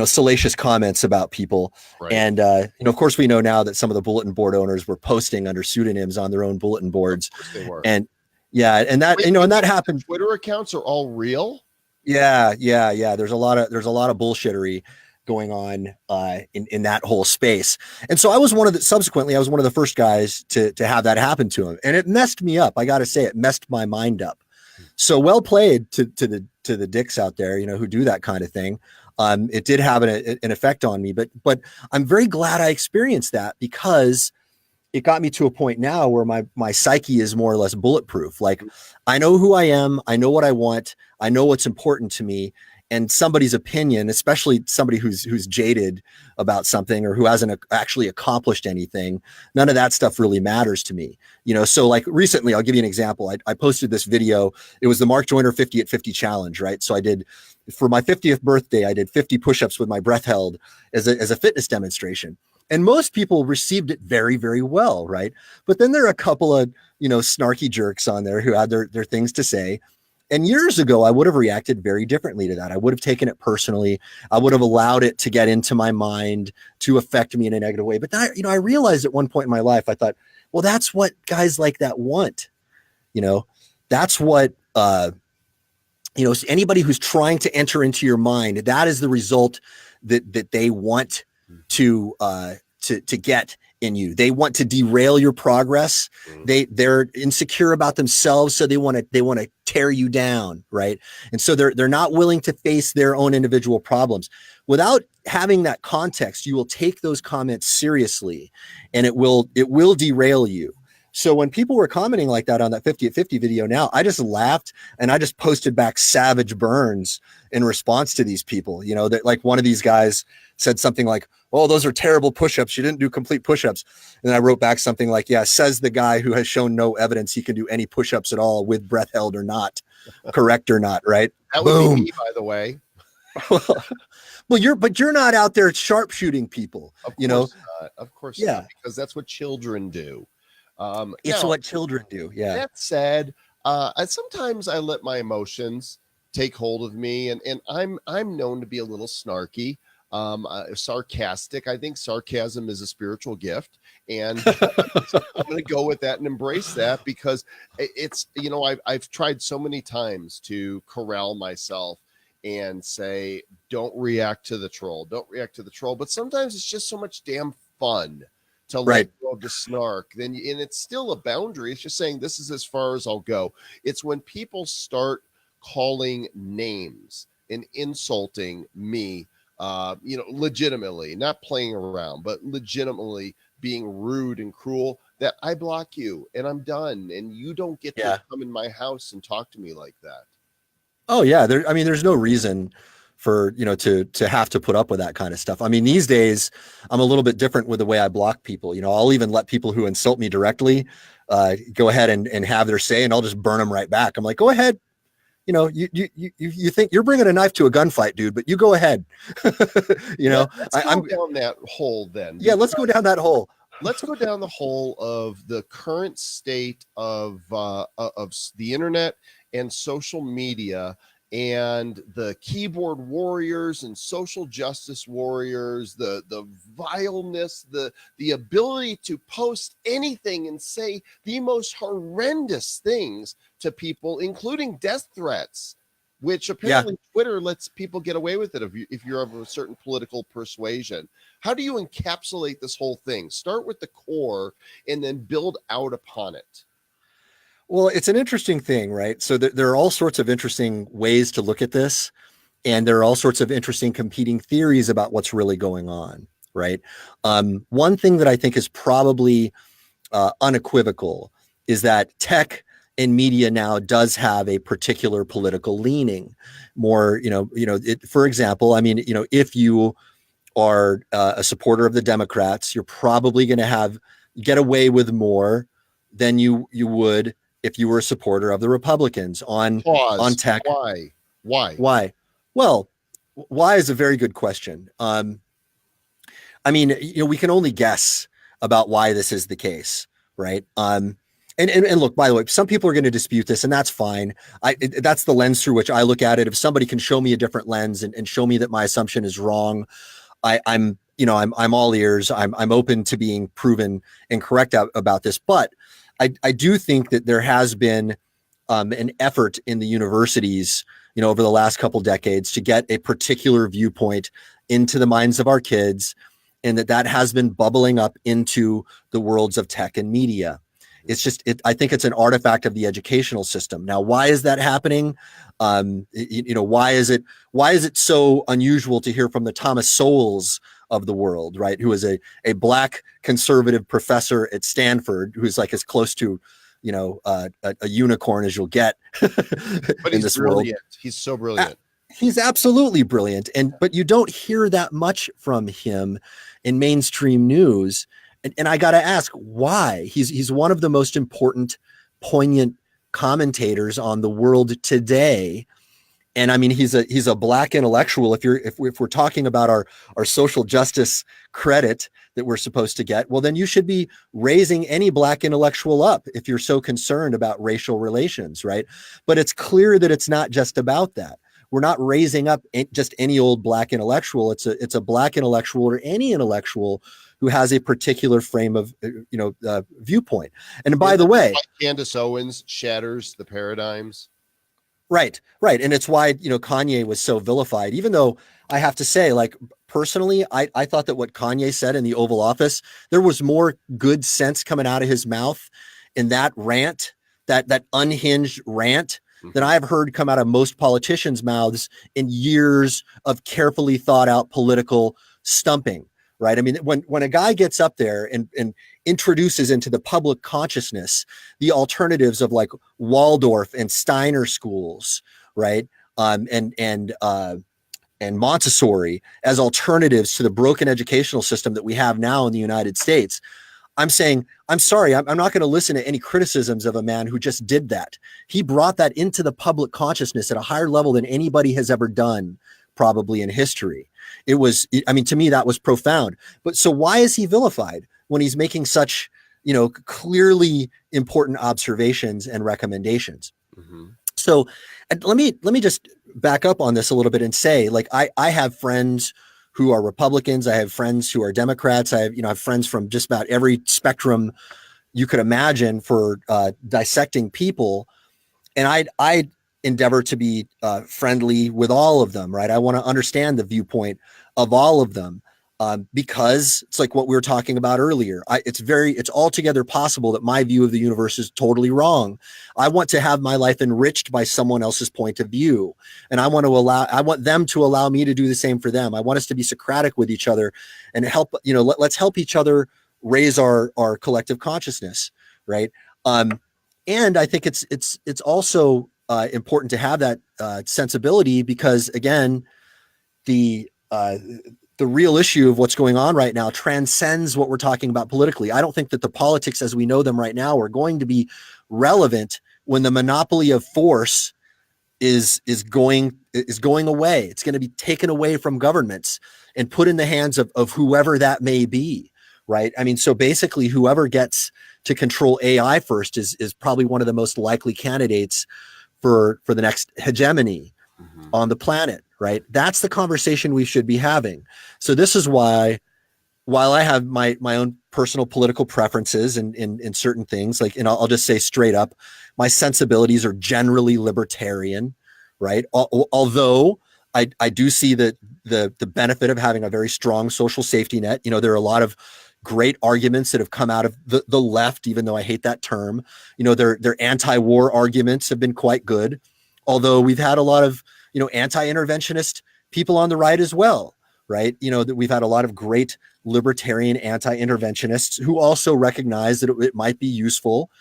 salacious comments about people. Right. And of course, we know now that some of the bulletin board owners were posting under pseudonyms on their own bulletin boards. Of course they were. And and that and that happened. Twitter accounts are all real. Yeah. There's a lot of bullshittery going on in that whole space. And so I was one of the first guys to have that happen to him. And it messed me up. I got to say, it messed my mind up. So well played to the dicks out there, who do that kind of thing. It did have an effect on me, but I'm very glad I experienced that, because it got me to a point now where my psyche is more or less bulletproof. Like, I know who I am. I know what I want. I know what's important to me. And somebody's opinion, especially somebody who's jaded about something or who hasn't actually accomplished anything, none of that stuff really matters to me. So like recently, I'll give you an example. I posted this video. It was the Mark Joyner 50 at 50 challenge, right? So for my 50th birthday, I did 50 push-ups with my breath held as a fitness demonstration. And most people received it very, very well, right? But then there are a couple of, snarky jerks on there who had their things to say. And years ago, I would have reacted very differently to that. I would have taken it personally. I would have allowed it to get into my mind to affect me in a negative way. But then, I realized at one point in my life, I thought, well, that's what guys like that want. That's what, anybody who's trying to enter into your mind, that is the result that they want to get in you. They want to derail your progress. They're insecure about themselves, so they want to tear you down, right? And so they're not willing to face their own individual problems. Without having that context, you will take those comments seriously, and it will derail you. So when people were commenting like that on that 50 at 50 video now, I just laughed and I just posted back savage burns in response to these people. That like one of these guys said something like, "Oh, those are terrible push-ups. You didn't do complete push-ups." And then I wrote back something like, "Yeah, says the guy who has shown no evidence he can do any push-ups at all with breath held or not, correct or not," right? That would be me, by the way. Well, you're not out there sharpshooting people, Not. Of course Yeah. not, because that's what children do. It's what children do. Yeah. That said, sometimes I let my emotions take hold of me, and I'm known to be a little snarky, sarcastic. I think sarcasm is a spiritual gift, and I'm going to go with that and embrace that, because it's I've tried so many times to corral myself and say, don't react to the troll, but sometimes it's just so much damn fun to let go of the snark, and it's still a boundary. It's just saying, this is as far as I'll go. It's when people start calling names and insulting me, legitimately, not playing around, but legitimately being rude and cruel, that I block you and I'm done. And you don't get to come in my house and talk to me like that. Oh yeah. There's no reason for, to have to put up with that kind of stuff. I mean, these days I'm a little bit different with the way I block people. I'll even let people who insult me directly go ahead and have their say, and I'll just burn them right back. I'm like, go ahead. You think you're bringing a knife to a gunfight, dude, but you go ahead. I'm down that hole then. Yeah. Let's go down that hole. Let's go down the hole of the current state of the internet and social media, and the keyboard warriors and social justice warriors, the vileness, the ability to post anything and say the most horrendous things to people, including death threats, which apparently Twitter lets people get away with it if you're of a certain political persuasion. How do you encapsulate this whole thing? Start with the core and then build out upon it. Well, it's an interesting thing, right? So there are all sorts of interesting ways to look at this, and there are all sorts of interesting competing theories about what's really going on, right? One thing that I think is probably unequivocal is that tech and media now does have a particular political leaning. More, for example, if you are a supporter of the Democrats, you're probably going to get away with more than you would if you were a supporter of the Republicans on tech. Why? Well, why is a very good question. I mean, we can only guess about why this is the case, right? And look, by the way, some people are going to dispute this, and that's fine. That's the lens through which I look at it. If somebody can show me a different lens and show me that my assumption is wrong, I'm all ears. I'm open to being proven incorrect about this. But I do think that there has been an effort in the universities, over the last couple decades to get a particular viewpoint into the minds of our kids, and that has been bubbling up into the worlds of tech and media. It's just, I think it's an artifact of the educational system. Now, why is that happening? Why is it so unusual to hear from the Thomas Sowells of the world, right? Who is a black conservative professor at Stanford, who's like as close to, a unicorn as you'll get but in this brilliant. world. He's so brilliant. He's absolutely brilliant. But you don't hear that much from him in mainstream news. And I got to ask why. He's one of the most important, poignant commentators on the world today. And I mean, he's a black intellectual. If we're talking about our social justice credit that we're supposed to get, well, then you should be raising any black intellectual up if you're so concerned about racial relations, right? But it's clear that it's not just about that. We're not raising up just any old black intellectual. It's a black intellectual or any intellectual who has a particular frame of viewpoint. And by the way, Candace Owens shatters the paradigms. Right. And it's why, Kanye was so vilified, even though I have to say, like, personally, I thought that what Kanye said in the Oval Office, there was more good sense coming out of his mouth in that rant, that unhinged rant, than I've heard come out of most politicians' mouths in years of carefully thought out political stumping. Right. I mean, when a guy gets up there and introduces into the public consciousness the alternatives of like Waldorf and Steiner schools, right, and Montessori as alternatives to the broken educational system that we have now in the United States, I'm saying, I'm sorry, I'm not going to listen to any criticisms of a man who just did that. He brought that into the public consciousness at a higher level than anybody has ever done, probably in history. To me, that was profound. But so why is he vilified when he's making such, clearly important observations and recommendations? Mm-hmm. So let me just back up on this a little bit and say, like, I have friends who are Republicans. I have friends who are Democrats. I have friends from just about every spectrum you could imagine for dissecting people. And I endeavor to be friendly with all of them, right? I want to understand the viewpoint of all of them because it's like what we were talking about earlier. It's altogether possible that my view of the universe is totally wrong. I want to have my life enriched by someone else's point of view. And I want them to allow me to do the same for them. I want us to be Socratic with each other and help, let's help each other raise our collective consciousness. Right. And I think it's also important to have that sensibility because, again, the real issue of what's going on right now transcends what we're talking about politically. I don't think that the politics as we know them right now are going to be relevant when the monopoly of force is going away. It's going to be taken away from governments and put in the hands of whoever that may be. Right. I mean, so basically whoever gets to control AI first is probably one of the most likely candidates for the next hegemony on the planet, right? That's the conversation we should be having. So this is why, while I have my own personal political preferences in certain things, like, I'll just say straight up, my sensibilities are generally libertarian, right? Although I do see that the benefit of having a very strong social safety net. There are a lot of great arguments that have come out of the left, even though I hate that term. Their anti-war arguments have been quite good, although we've had a lot of, anti-interventionist people on the right as well, right? That we've had a lot of great libertarian anti-interventionists who also recognize that it might be useful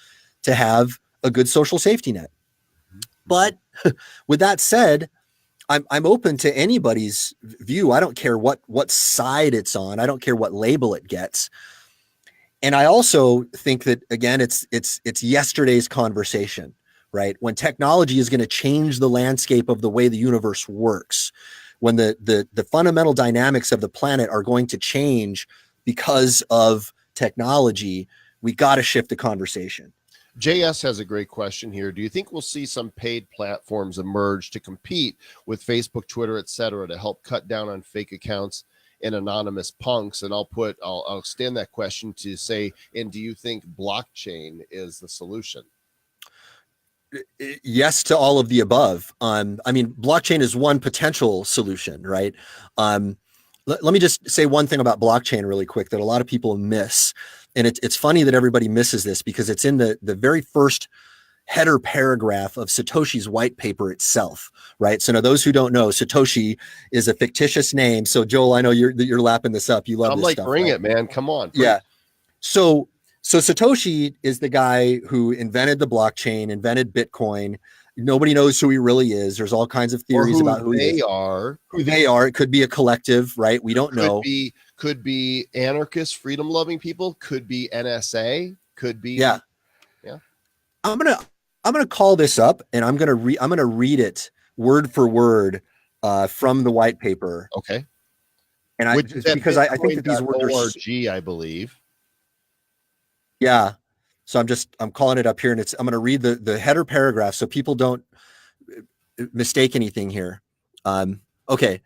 to have a good social safety net. But with that said, I'm open to anybody's view. I don't care what side it's on. I don't care what label it gets. And I also think that, again, it's yesterday's conversation, right? When technology is going to change the landscape of the way the universe works, when the fundamental dynamics of the planet are going to change because of technology, we got to shift the conversation. JS has a great question here. Do you think we'll see some paid platforms emerge to compete with Facebook, Twitter, etc., to help cut down on fake accounts and anonymous punks? And I'll extend that question to say, and do you think blockchain is the solution? Yes to all of the above. I mean, blockchain is one potential solution, right? Let me just say one thing about blockchain really quick that a lot of people miss. And it's funny that everybody misses this because it's in the very first header paragraph of Satoshi's white paper itself, right? So now those who don't know, Satoshi is a fictitious name. So Joel, I know you're lapping this up. You love this stuff. Bring right? it, man. Come on. Yeah. So Satoshi is the guy who invented the blockchain, invented Bitcoin. Nobody knows who he really is. There's all kinds of theories about who they are. Who they are. It could be a collective, right? We don't know. Could be anarchist, freedom-loving people. Could be NSA. Could be. Yeah. I'm gonna call this up, and I'm gonna read it word for word from the white paper. Okay. And I think that these words are ORG, I believe. Yeah. So I'm calling it up here, and I'm going to read the header paragraph so people don't mistake anything here. Okay.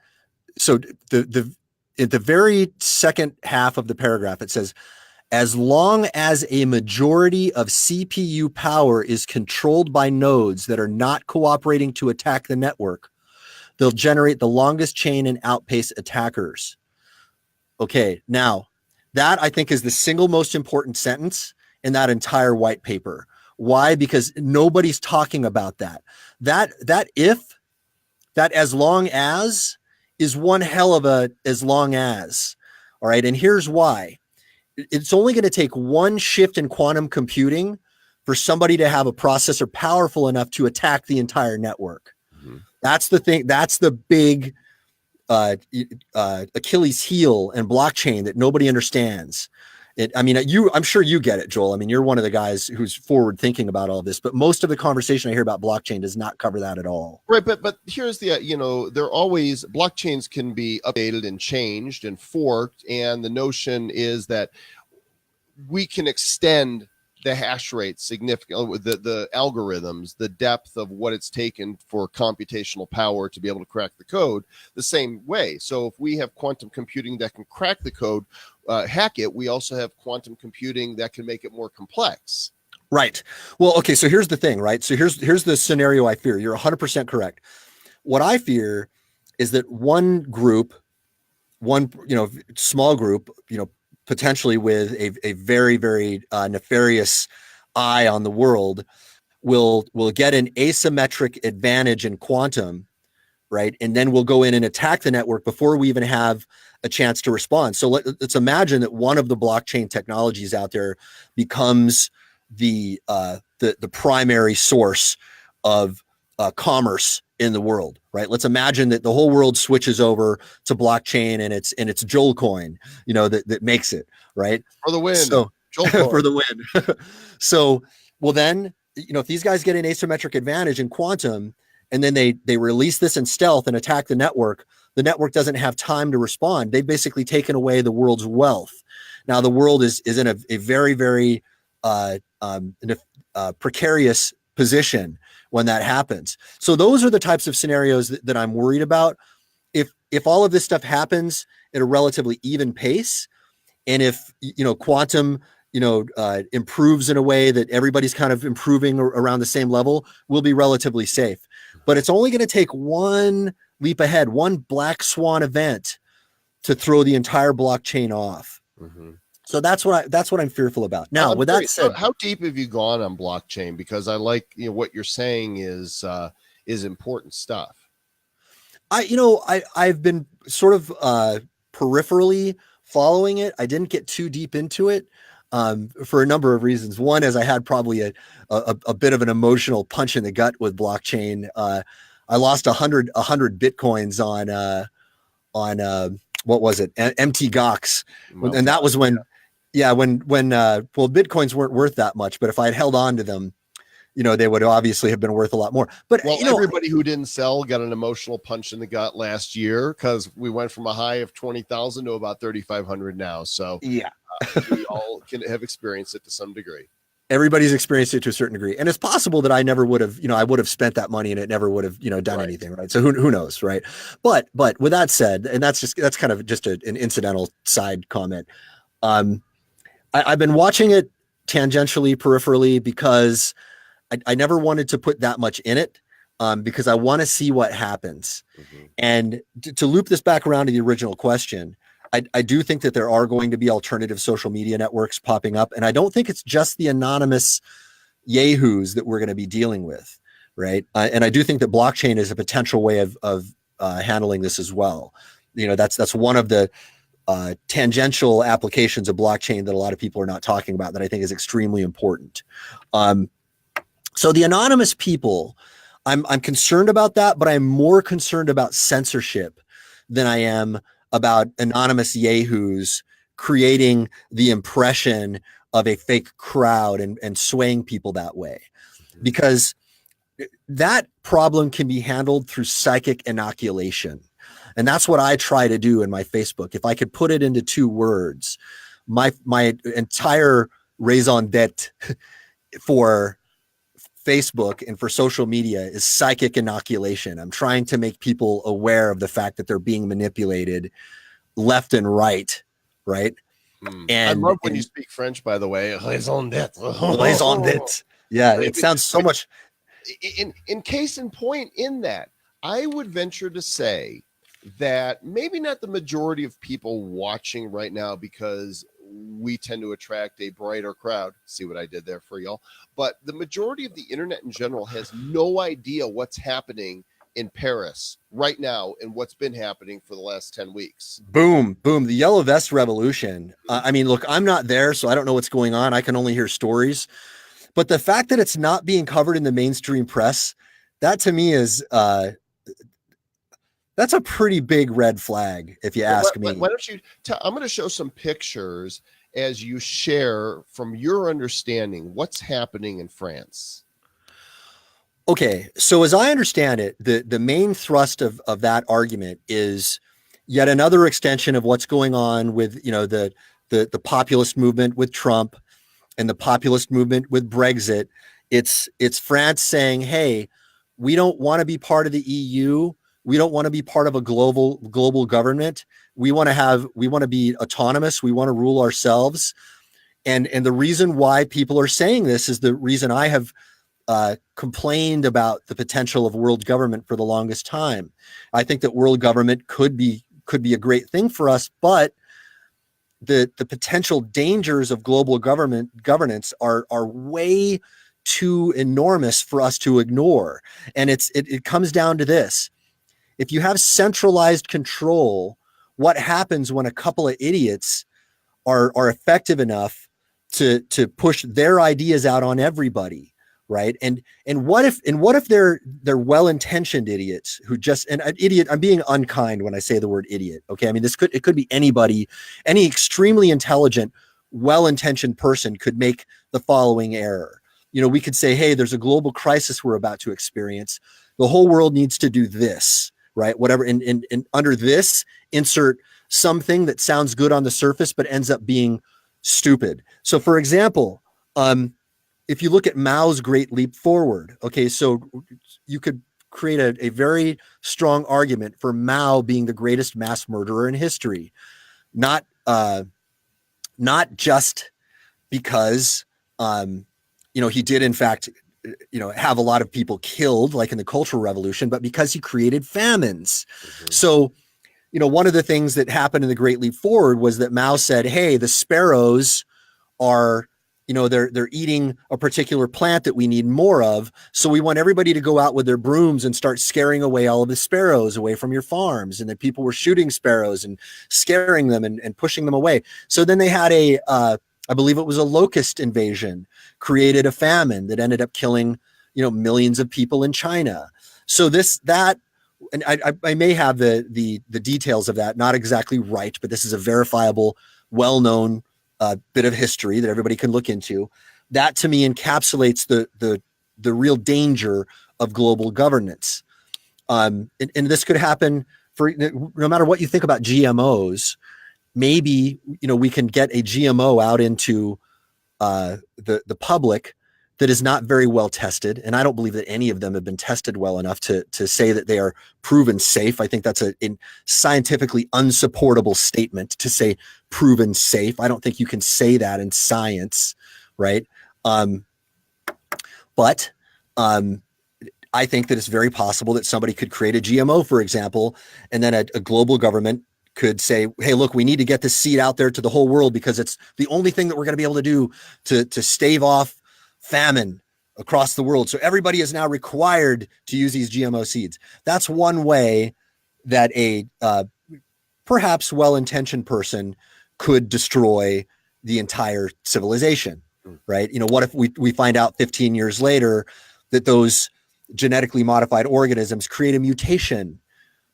So at the very second half of the paragraph, it says, as long as a majority of CPU power is controlled by nodes that are not cooperating to attack the network, they'll generate the longest chain and outpace attackers. Okay. Now, that I think is the single most important sentence in that entire white paper. Why? Because nobody's talking about that. That as long as is one hell of a as long as. All right. And here's why. It's only going to take one shift in quantum computing for somebody to have a processor powerful enough to attack the entire network. Mm-hmm. That's the thing. That's the big Achilles heel and blockchain that nobody understands. I'm sure you get it, Joel. I mean, you're one of the guys who's forward thinking about all this, but most of the conversation I hear about blockchain does not cover that at all. Right. But here's the, blockchains can be updated and changed and forked. And the notion is that we can extend the hash rate significantly, the algorithms, the depth of what it's taken for computational power to be able to crack the code the same way. So if we have quantum computing that can crack the code, hack it, we also have quantum computing that can make it more complex. Right. Well, okay. So here's the thing, right? So here's the scenario I fear. You're 100% correct. What I fear is that one small group, potentially with a very, very nefarious eye on the world will get an asymmetric advantage in quantum, right? And then we'll go in and attack the network before we even have a chance to respond. So let's imagine that one of the blockchain technologies out there becomes the primary source of commerce in the world, right? Let's imagine that the whole world switches over to blockchain and it's Joel coin, that makes it, right? For the win. So for the win. So, well then, if these guys get an asymmetric advantage in quantum and then they release this in stealth and attack the network doesn't have time to respond. They've basically taken away the world's wealth. Now the world is in a very, very precarious position when that happens. So those are the types of scenarios that I'm worried about. If all of this stuff happens at a relatively even pace, and if quantum improves in a way that everybody's kind of improving around the same level, we'll be relatively safe. But it's only going to take one leap ahead, one black swan event to throw the entire blockchain off. Mm-hmm. So that's what I'm fearful about. Now, with that said, how deep have you gone on blockchain? Because I like what you're saying is important stuff. I've been sort of peripherally following it. I didn't get too deep into it for a number of reasons. One is I had probably a bit of an emotional punch in the gut with blockchain. I lost 100 Bitcoins on what was it? MT Gox. And that was when Bitcoins weren't worth that much, but if I had held on to them, they would obviously have been worth a lot more. But well, everybody who didn't sell got an emotional punch in the gut last year because we went from a high of 20,000 to about 3,500 now. So yeah, we all can have experienced it to some degree. Everybody's experienced it to a certain degree, and it's possible that I never would have, I would have spent that money and it never would have, done Right. anything, right? So who knows, right? But with that said, and that's kind of just an incidental side comment. I've been watching it tangentially, peripherally, because I never wanted to put that much in it, because I want to see what happens. Mm-hmm. And to loop this back around to the original question, I do think that there are going to be alternative social media networks popping up. And I don't think it's just the anonymous yahoos that we're going to be dealing with, right? And I do think that blockchain is a potential way of handling this as well. That's one of the tangential applications of blockchain that a lot of people are not talking about that I think is extremely important. So the anonymous people, I'm concerned about that, but I'm more concerned about censorship than I am about anonymous yahoos creating the impression of a fake crowd and swaying people that way. Because that problem can be handled through psychic inoculation. And that's what I try to do in my Facebook. If I could put it into 2 words, my entire raison d'etre for Facebook and for social media is psychic inoculation. I'm trying to make people aware of the fact that they're being manipulated left and right. And I love when you speak French, by the way. Raison d'etre. Raison d'etre. Yeah, it sounds so much. In case in point in that, I would venture to say that maybe not the majority of people watching right now, because we tend to attract a brighter crowd. See what I did there for y'all? But the majority of the internet in general has no idea what's happening in Paris right now and what's been happening for the last 10 weeks. Boom. The yellow vest revolution. Look, I'm not there, so I don't know what's going on. I can only hear stories. But the fact that it's not being covered in the mainstream press, that to me is that's a pretty big red flag, if you ask me. Why don't you I'm going to show some pictures as you share from your understanding what's happening in France. Okay, so as I understand it, the main thrust of that argument is yet another extension of what's going on with the populist movement with Trump and the populist movement with Brexit. It's France saying, hey, we don't want to be part of the EU. We don't want to be part of a global government. We want to be autonomous. We want to rule ourselves. And the reason why people are saying this is the reason I have complained about the potential of world government for the longest time. I think that world government could be a great thing for us, but the potential dangers of global governance are way too enormous for us to ignore. And it comes down to this. If you have centralized control, what happens when a couple of idiots are effective enough to push their ideas out on everybody, right? And what if they're well-intentioned idiots who just, and an idiot, I'm being unkind when I say the word idiot, okay? I mean, it could be anybody, any extremely intelligent, well-intentioned person could make the following error. We could say, hey, there's a global crisis we're about to experience. The whole world needs to do this, right? Whatever. And under this, insert something that sounds good on the surface, but ends up being stupid. So for example, if you look at Mao's Great Leap Forward, okay, so you could create a very strong argument for Mao being the greatest mass murderer in history. Not just because, he did in fact, have a lot of people killed, like in the Cultural Revolution, but because he created famines. Mm-hmm. So, one of the things that happened in the Great Leap Forward was that Mao said, hey, the sparrows are, they're eating a particular plant that we need more of. So we want everybody to go out with their brooms and start scaring away all of the sparrows away from your farms. And then people were shooting sparrows and scaring them and pushing them away. So then they had I believe it was a locust invasion, created a famine that ended up killing, millions of people in China. So and I may have the details of that not exactly right, but this is a verifiable, well-known bit of history that everybody can look into. That to me encapsulates the the real danger of global governance. And this could happen for no matter what you think about GMOs. Maybe, we can get a GMO out into the public that is not very well tested. And I don't believe that any of them have been tested well enough to say that they are proven safe. I think that's a scientifically unsupportable statement to say proven safe. I don't think you can say that in science, right? But I think that it's very possible that somebody could create a GMO, for example, and then a global government could say, hey, look, we need to get this seed out there to the whole world because it's the only thing that we're going to be able to do to stave off famine across the world. So everybody is now required to use these GMO seeds. That's one way that a perhaps well-intentioned person could destroy the entire civilization, right? What if we find out 15 years later that those genetically modified organisms create a mutation,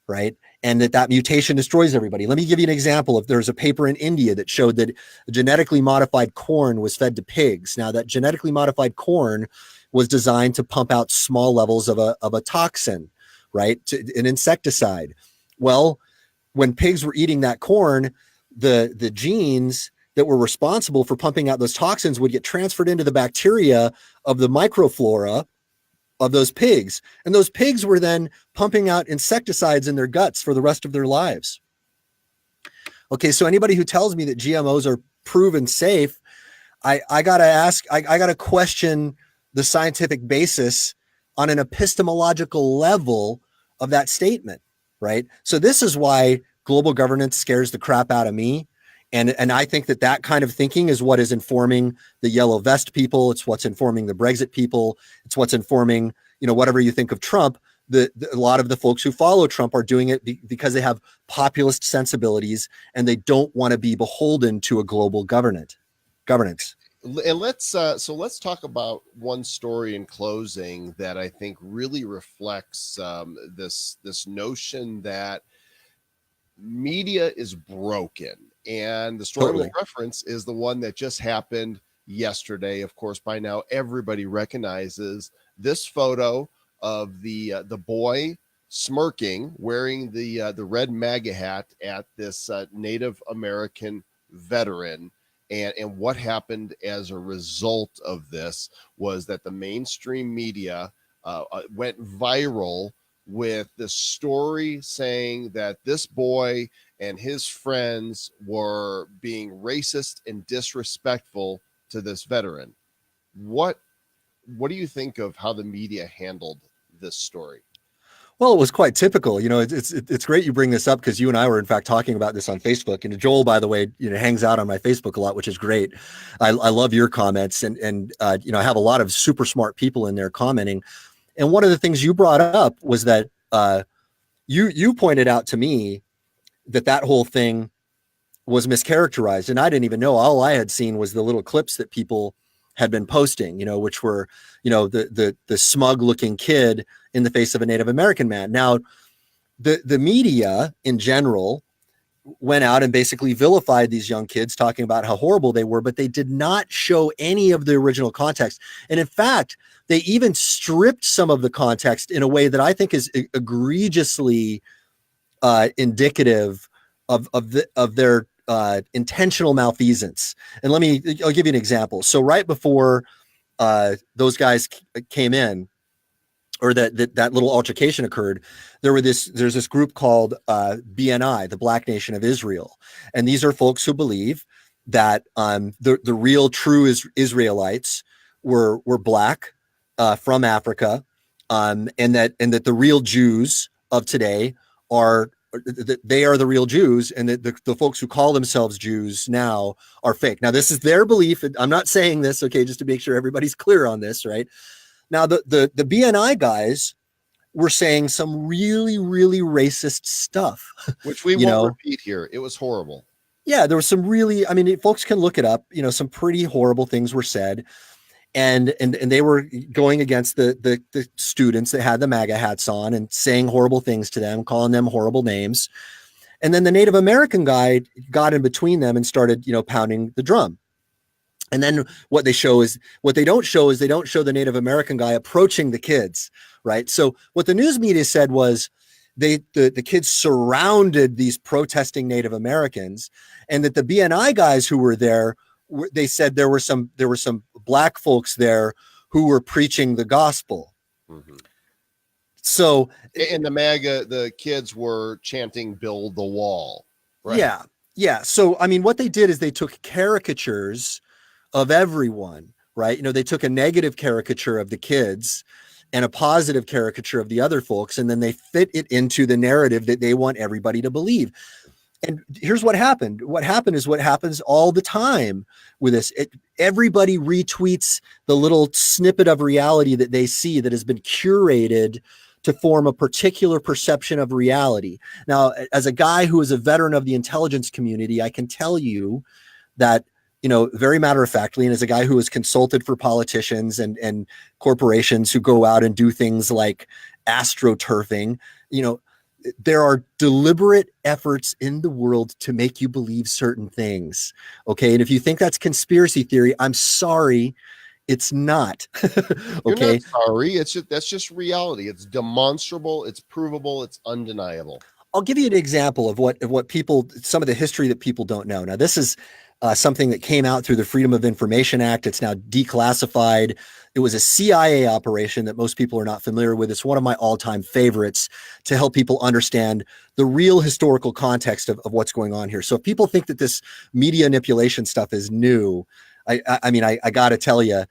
right? And that mutation destroys everybody. Let me give you an example. If there's a paper in India that showed that genetically modified corn was fed to pigs. Now, that genetically modified corn was designed to pump out small levels of a toxin, right? An insecticide. Well, when pigs were eating that corn, the genes that were responsible for pumping out those toxins would get transferred into the bacteria of the microflora of those pigs. And those pigs were then pumping out insecticides in their guts for the rest of their lives. Okay, so anybody who tells me that GMOs are proven safe, I gotta question the scientific basis on an epistemological level of that statement, right? So this is why global governance scares the crap out of me. And I think that kind of thinking is what is informing the yellow vest people. It's what's informing the Brexit people. It's what's informing, whatever you think of Trump. A lot of the folks who follow Trump are doing it because they have populist sensibilities and they don't want to be beholden to a global governance. And let's talk about one story in closing that I think really reflects this notion that media is broken. And the story we'll reference is the one that just happened yesterday. Of course, by now everybody recognizes this photo of the boy smirking, wearing the red MAGA hat at this Native American veteran. And what happened as a result of this was that the mainstream media went viral with the story saying that this boy and his friends were being racist and disrespectful to this veteran. What do you think of how the media handled this story? Well, it was quite typical. It's great you bring this up because you and I were in fact talking about this on Facebook. And Joel, by the way, hangs out on my Facebook a lot, which is great. I love your comments and I have a lot of super smart people in there commenting. And one of the things you brought up was that you pointed out to me that whole thing was mischaracterized. And I didn't even know. All I had seen was the little clips that people had been posting, which were, the smug looking kid in the face of a Native American man. Now, the media in general went out and basically vilified these young kids, talking about how horrible they were, but they did not show any of the original context. And in fact, they even stripped some of the context in a way that I think is egregiously indicative of their intentional malfeasance. And I'll give you an example. So right before those guys came in, or that little altercation occurred, there's this group called BNI, the Black Nation of Israel. And these are folks who believe that the real true Israelites were black from Africa, and that the real Jews of today are the real Jews, and that the folks who call themselves Jews now are fake. Now, this is their belief. I'm not saying this, okay, just to make sure everybody's clear on this, right? Now, the BNI guys were saying some really, really racist stuff. Which we won't repeat here. It was horrible. Yeah, there was some really, folks can look it up, some pretty horrible things were said. And they were going against the students that had the MAGA hats on and saying horrible things to them, calling them horrible names. And then the Native American guy got in between them and started, pounding the drum. And then what they don't show is they don't show the Native American guy approaching the kids, right? So what the news media said was the kids surrounded these protesting Native Americans, and that the BNI guys who were there, they said there were some black folks there who were preaching the gospel. Mm-hmm. So and the kids were chanting "Build the Wall." Right? Yeah. So I mean, what they did is they took caricatures of everyone, right? They took a negative caricature of the kids and a positive caricature of the other folks, and then they fit it into the narrative that they want everybody to believe. And here's what happened. What happened is what happens all the time with this. Everybody retweets the little snippet of reality that they see that has been curated to form a particular perception of reality. Now, as a guy who is a veteran of the intelligence community, I can tell you that, very matter of factly, and as a guy who has consulted for politicians and corporations who go out and do things like astroturfing, there are deliberate efforts in the world to make you believe certain things. Okay. And if you think that's conspiracy theory, I'm sorry, it's not. Okay. You're not sorry. That's just reality. It's demonstrable. It's provable. It's undeniable. I'll give you an example of what people, some of the history that people don't know. Now, this is something that came out through the Freedom of Information Act. It's now declassified. It was a CIA operation that most people are not familiar with. It's one of my all-time favorites to help people understand the real historical context of what's going on here. So if people think that this media manipulation stuff is new, I mean, I got to tell you,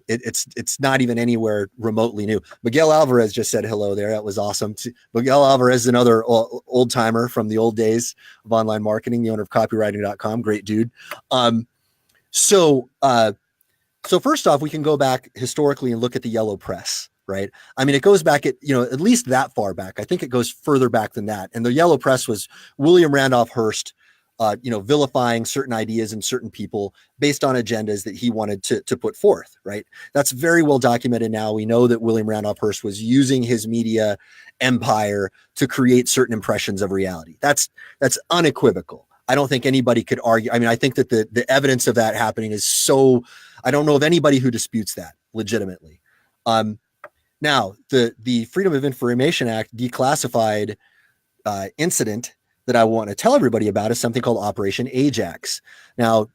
it's not even anywhere remotely new. Miguel Alvarez just said hello there. That was awesome. Miguel Alvarez is another old timer from the old days of online marketing, the owner of copywriting.com. Great dude. So first off, we can go back historically and look at the yellow press, right? I mean, it goes back at least that far back. I think it goes further back than that. And the yellow press was William Randolph Hearst, vilifying certain ideas and certain people based on agendas that he wanted to put forth, right? That's very well documented now. We know that William Randolph Hearst was using his media empire to create certain impressions of reality. That's unequivocal. I don't think anybody could argue. I mean, I think that the evidence of that happening is so, I don't know of anybody who disputes that legitimately. Now, the Freedom of Information Act declassified incident that I want to tell everybody about is something called Operation Ajax. Now,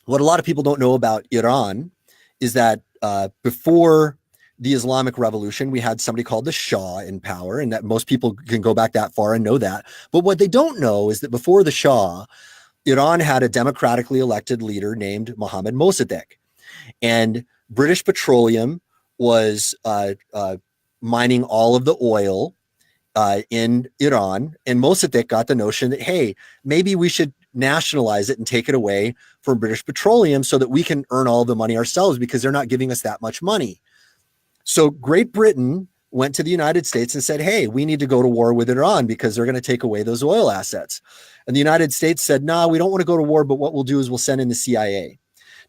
what a lot of people don't know about Iran is that before the Islamic Revolution, we had somebody called the Shah in power, and that most people can go back that far and know that. But what they don't know is that before the Shah, Iran had a democratically elected leader named Mohammad Mossadegh, and British Petroleum was mining all of the oil in Iran, and Mossadegh got the notion that, hey, maybe we should nationalize it and take it away from British Petroleum so that we can earn all the money ourselves because they're not giving us that much money. So Great Britain went to the United States and said, hey, we need to go to war with Iran because they're going to take away those oil assets. And the United States said, no, we don't want to go to war, but what we'll do is we'll send in the CIA.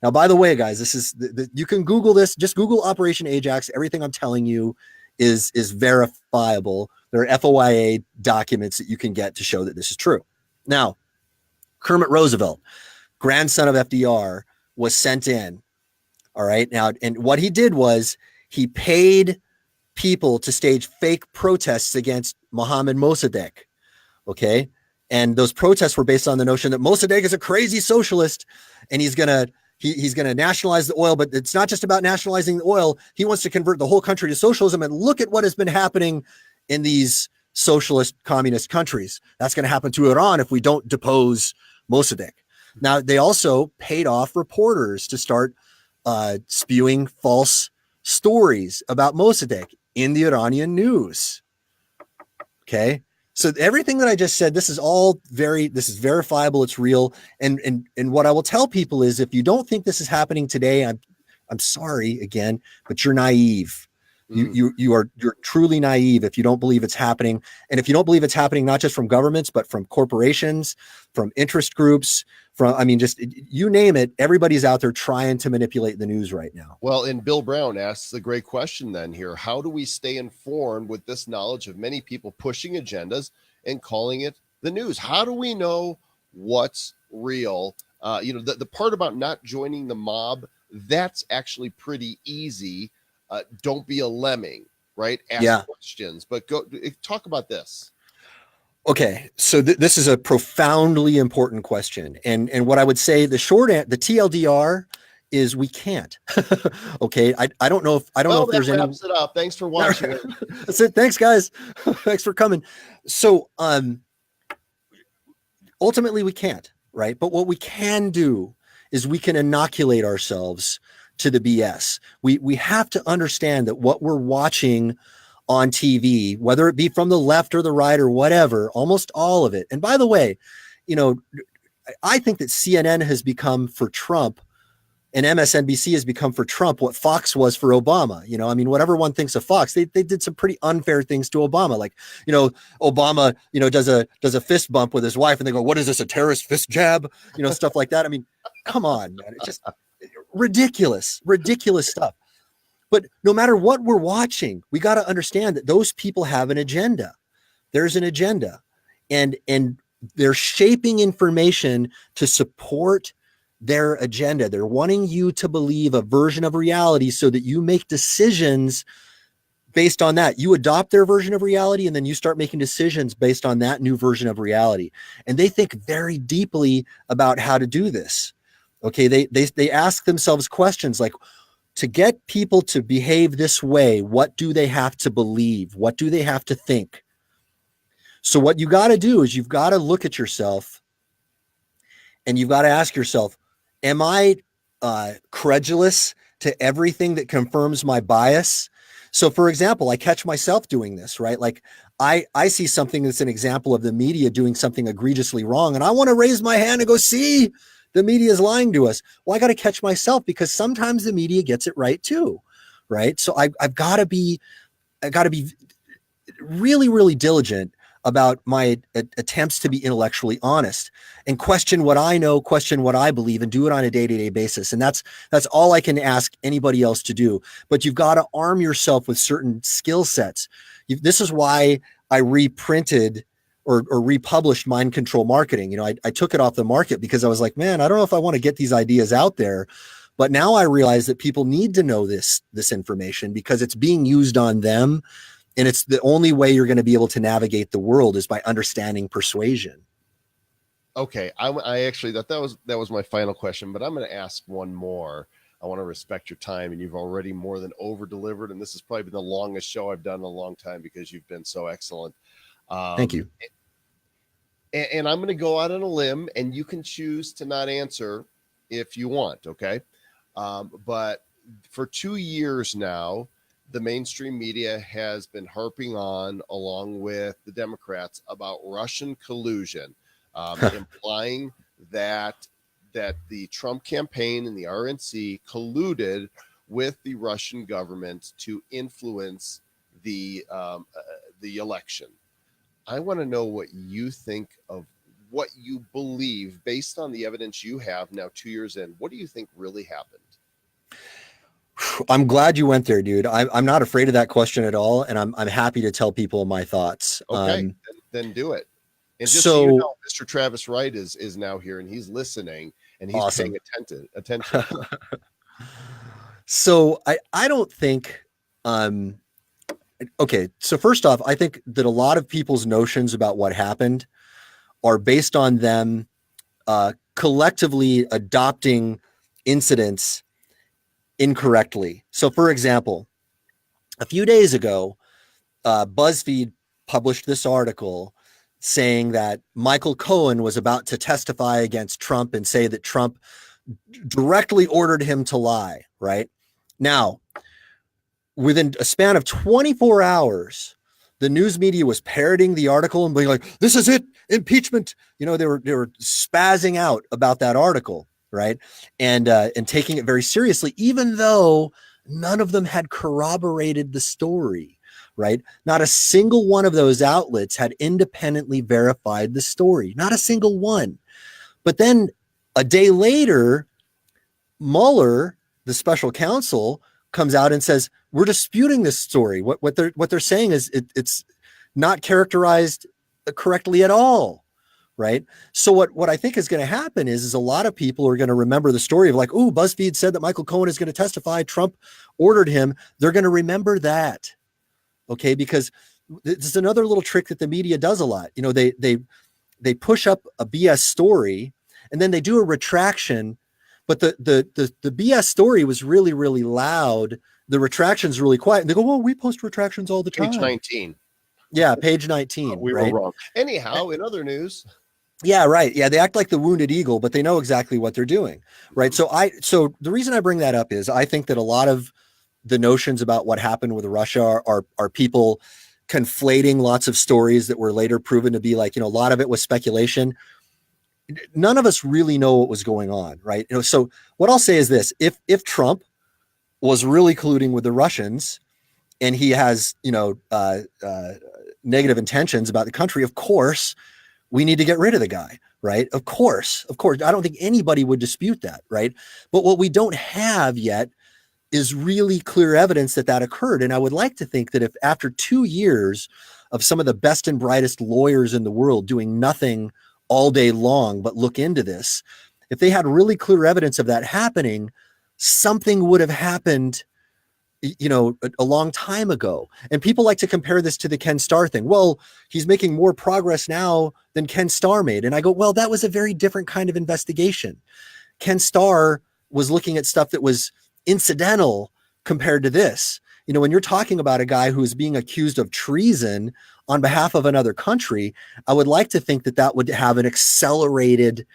Now, by the way, guys, this is you can Google this. Just Google Operation Ajax. Everything I'm telling you is verifiable. There are FOIA documents that you can get to show that this is true. Now, Kermit Roosevelt, grandson of FDR, was sent in. All right. Now, and what he did was he paid people to stage fake protests against Mohammad Mossadegh. Okay. And those protests were based on the notion that Mossadegh is a crazy socialist and he's going to nationalize the oil, but it's not just about nationalizing the oil. He wants to convert the whole country to socialism. And look at what has been happening in these socialist communist countries. That's going to happen to Iran if we don't depose Mossadegh. Now, they also paid off reporters to start spewing false stories about Mossadegh in the Iranian news. Okay. So everything that I just said, this is verifiable. It's real. And what I will tell people is if you don't think this is happening today, I'm sorry again, but you're naive. You're truly naive if you don't believe it's happening. And if you don't believe it's happening, not just from governments, but from corporations, from interest groups, just you name it, everybody's out there trying to manipulate the news right now. Well, and Bill Brown asks a great question then here. How do we stay informed with this knowledge of many people pushing agendas and calling it the news? How do we know what's real The part about not joining the mob, that's actually pretty easy. Don't be a lemming, right? Ask questions, but go talk about this. Okay, so this is a profoundly important question, and what I would say, the TLDR is we can't. Okay, I don't know if there's any. Wraps it up. Thanks for watching. That's it. Thanks, guys. Thanks for coming. So, ultimately, we can't, right? But what we can do is we can inoculate ourselves to the BS. We have to understand that what we're watching on TV, whether it be from the left or the right or whatever, almost all of it. And by the way, I think that CNN has become for Trump and MSNBC has become for Trump what Fox was for Obama. Whatever one thinks of Fox, they did some pretty unfair things to Obama. Like, Obama, does a fist bump with his wife and they go, what is this, a terrorist fist jab? Stuff like that. I mean, come on, man. It's just ridiculous stuff. But no matter what we're watching, we got to understand that those people have an agenda. There's an agenda, and they're shaping information to support their agenda. They're wanting you to believe a version of reality so that you make decisions based on that. You adopt their version of reality, and then you start making decisions based on that new version of reality. And they think very deeply about how to do this. Okay, they ask themselves questions like, to get people to behave this way, what do they have to believe? What do they have to think? So what you got to do is you've got to look at yourself and you've got to ask yourself, am I credulous to everything that confirms my bias? So for example, I catch myself doing this, right? Like I see something that's an example of the media doing something egregiously wrong, and I want to raise my hand and go, see, the media is lying to us. Well, I got to catch myself because sometimes the media gets it right too, right? So I've got to be really, really diligent about my attempts to be intellectually honest and question what I know, question what I believe, and do it on a day-to-day basis. And that's all I can ask anybody else to do. But you've got to arm yourself with certain skill sets. This is why I reprinted or republished Mind Control Marketing. I took it off the market because I was like, man, I don't know if I want to get these ideas out there. But now I realize that people need to know this information because it's being used on them. And it's the only way you're going to be able to navigate the world is by understanding persuasion. Okay. I actually thought that was my final question, but I'm going to ask one more. I want to respect your time, and you've already more than over delivered. And this has probably been the longest show I've done in a long time because you've been so excellent. Thank you. And I'm going to go out on a limb, and you can choose to not answer if you want. Okay. But for 2 years now, the mainstream media has been harping on, along with the Democrats, about Russian collusion, implying that the Trump campaign and the RNC colluded with the Russian government to influence the election. I want to know what you think of what you believe based on the evidence you have now 2 years in. What do you think really happened? I'm glad you went there, dude. I'm not afraid of that question at all, and I'm happy to tell people my thoughts. Okay, then do it. And just so you know, Mr. Travis Wright is now here, and he's listening, and he's awesome. Paying attention. So I don't think. Okay, so first off, I think that a lot of people's notions about what happened are based on them collectively adopting incidents incorrectly. So for example, a few days ago, BuzzFeed published this article saying that Michael Cohen was about to testify against Trump and say that Trump directly ordered him to lie, right? Now, within a span of 24 hours, the news media was parroting the article and being like, this is it, impeachment. They were spazzing out about that article, right? And taking it very seriously, even though none of them had corroborated the story, right? Not a single one of those outlets had independently verified the story, not a single one. But then a day later, Mueller, the special counsel, comes out and says, we're disputing this story. What they're saying is it's not characterized correctly at all, right? So what I think is going to happen is a lot of people are going to remember the story of like, oh, BuzzFeed said that Michael Cohen is going to testify. Trump ordered him. They're going to remember that, okay? Because this is another little trick that the media does a lot. You know, they push up a BS story and then they do a retraction, but the BS story was really, really loud. The retraction's really quiet. And they go, well, we post retractions all the time. Page 19. Yeah, page 19. We right? were wrong. Anyhow, in other news. Yeah, right. Yeah, they act like the wounded eagle, but they know exactly what they're doing, right? So the reason I bring that up is I think that a lot of the notions about what happened with Russia are people conflating lots of stories that were later proven to be like, you know, a lot of it was speculation. None of us really know what was going on, right? You know, so what I'll say is this: if Trump was really colluding with the Russians and he has, you know, negative intentions about the country, of course, we need to get rid of the guy, right? Of course. I don't think anybody would dispute that, right? But what we don't have yet is really clear evidence that occurred. And I would like to think that if after 2 years of some of the best and brightest lawyers in the world doing nothing all day long but look into this, if they had really clear evidence of that happening, something would have happened, you know, a long time ago. And people like to compare this to the Ken Starr thing. Well, he's making more progress now than Ken Starr made. And I go, well, that was a very different kind of investigation. Ken Starr was looking at stuff that was incidental compared to this. You know, when you're talking about a guy who is being accused of treason on behalf of another country, I would like to think that would have an accelerated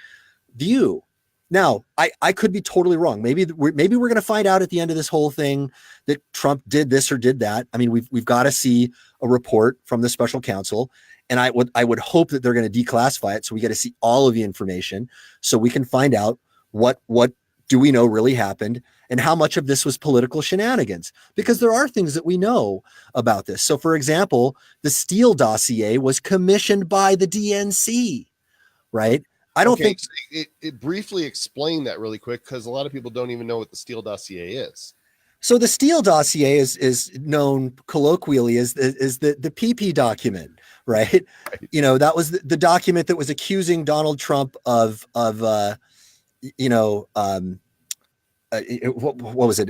view. Now, I could be totally wrong. Maybe we're going to find out at the end of this whole thing that Trump did this or did that. I mean, we've got to see a report from the special counsel, and I would hope that they're going to declassify it so we get to see all of the information so we can find out what do we know really happened and how much of this was political shenanigans, because there are things that we know about this. So, for example, the Steel Dossier was commissioned by the DNC, right? I don't think it briefly explain that really quick, because a lot of people don't even know what the Steel Dossier is. So the Steel Dossier is known colloquially as the PP document, right? You know, that was the document that was accusing Donald Trump of you know, what was it?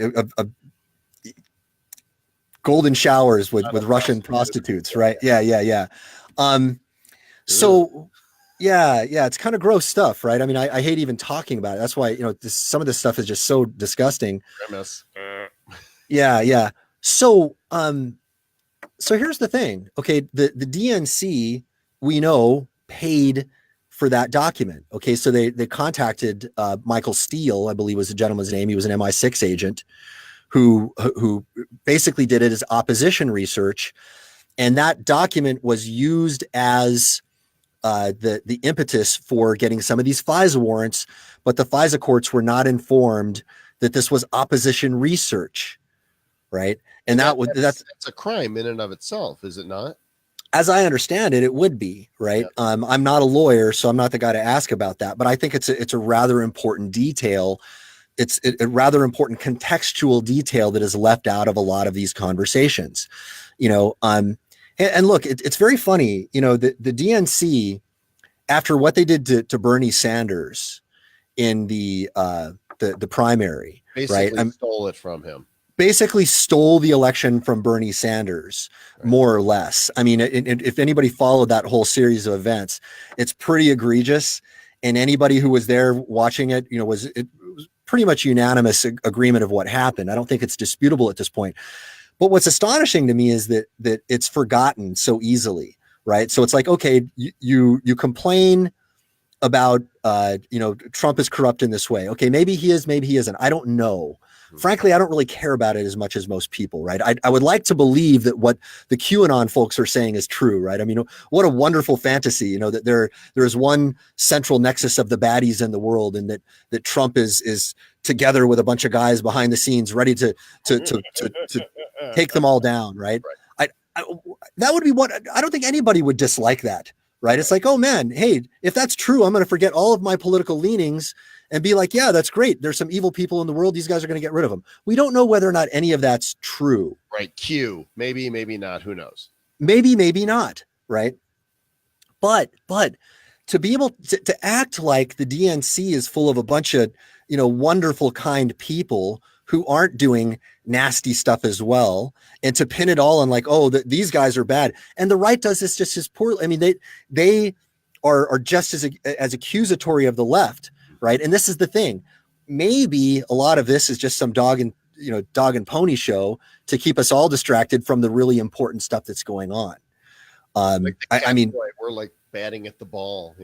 Golden showers with Russian prostitutes, right? Yeah. So. Yeah, it's kind of gross stuff, right? I mean, I hate even talking about it. That's why, you know, some of this stuff is just so disgusting. Yeah. So here's the thing. Okay, the DNC, we know, paid for that document. Okay, so they contacted Michael Steele, I believe was the gentleman's name. He was an MI6 agent who basically did it as opposition research, and that document was used as the impetus for getting some of these FISA warrants, but the FISA courts were not informed that this was opposition research, right? And that's a crime in and of itself, is it not? As I understand it, it would be, right? Yeah. I'm not a lawyer, so I'm not the guy to ask about that, but I think it's a rather important detail. It's a rather important contextual detail that is left out of a lot of these conversations, you know. And look, it's very funny, you know, the DNC, after what they did to Bernie Sanders in the primary, basically right? Stole it from him. Basically stole the election from Bernie Sanders, right, more or less. I mean, if anybody followed that whole series of events, it's pretty egregious. And anybody who was there watching it, you know, it was pretty much unanimous agreement of what happened. I don't think it's disputable at this point. But what's astonishing to me is that it's forgotten so easily, right? So it's like, okay, you complain about, you know, Trump is corrupt in this way. Okay, maybe he is, maybe he isn't. I don't know. Frankly, I don't really care about it as much as most people, right? I would like to believe that what the QAnon folks are saying is true, right? I mean, what a wonderful fantasy, you know, that there is one central nexus of the baddies in the world, and that Trump is together with a bunch of guys behind the scenes ready to take them all down, right? That would be what I don't think anybody would dislike that, right? It's like, oh man, hey, if that's true, I'm going to forget all of my political leanings and be like, yeah, that's great. There's some evil people in the world. These guys are going to get rid of them. We don't know whether or not any of that's true. Right. Q. Maybe not. Who knows? Maybe not. Right. But to be able to act like the DNC is full of a bunch of, wonderful, kind people who aren't doing nasty stuff as well, and to pin it all on like, oh, these guys are bad. And the right does this just as poorly. I mean, they are just as accusatory of the left, right? And this is the thing. Maybe a lot of this is just some dog and pony show to keep us all distracted from the really important stuff that's going on. I mean, we're like batting at the ball,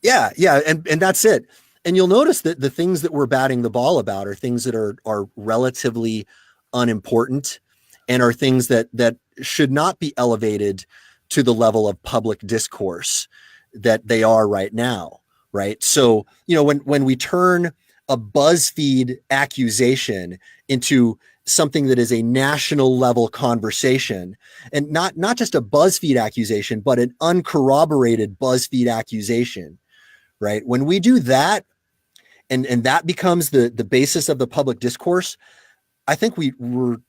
Yeah, and that's it. And you'll notice that the things that we're batting the ball about are things that are relatively unimportant, and are things that should not be elevated to the level of public discourse that they are right now, right? So, when we turn a BuzzFeed accusation into something that is a national level conversation, and not just a BuzzFeed accusation, but an uncorroborated BuzzFeed accusation, right? When we do that, and that becomes the basis of the public discourse, I think we're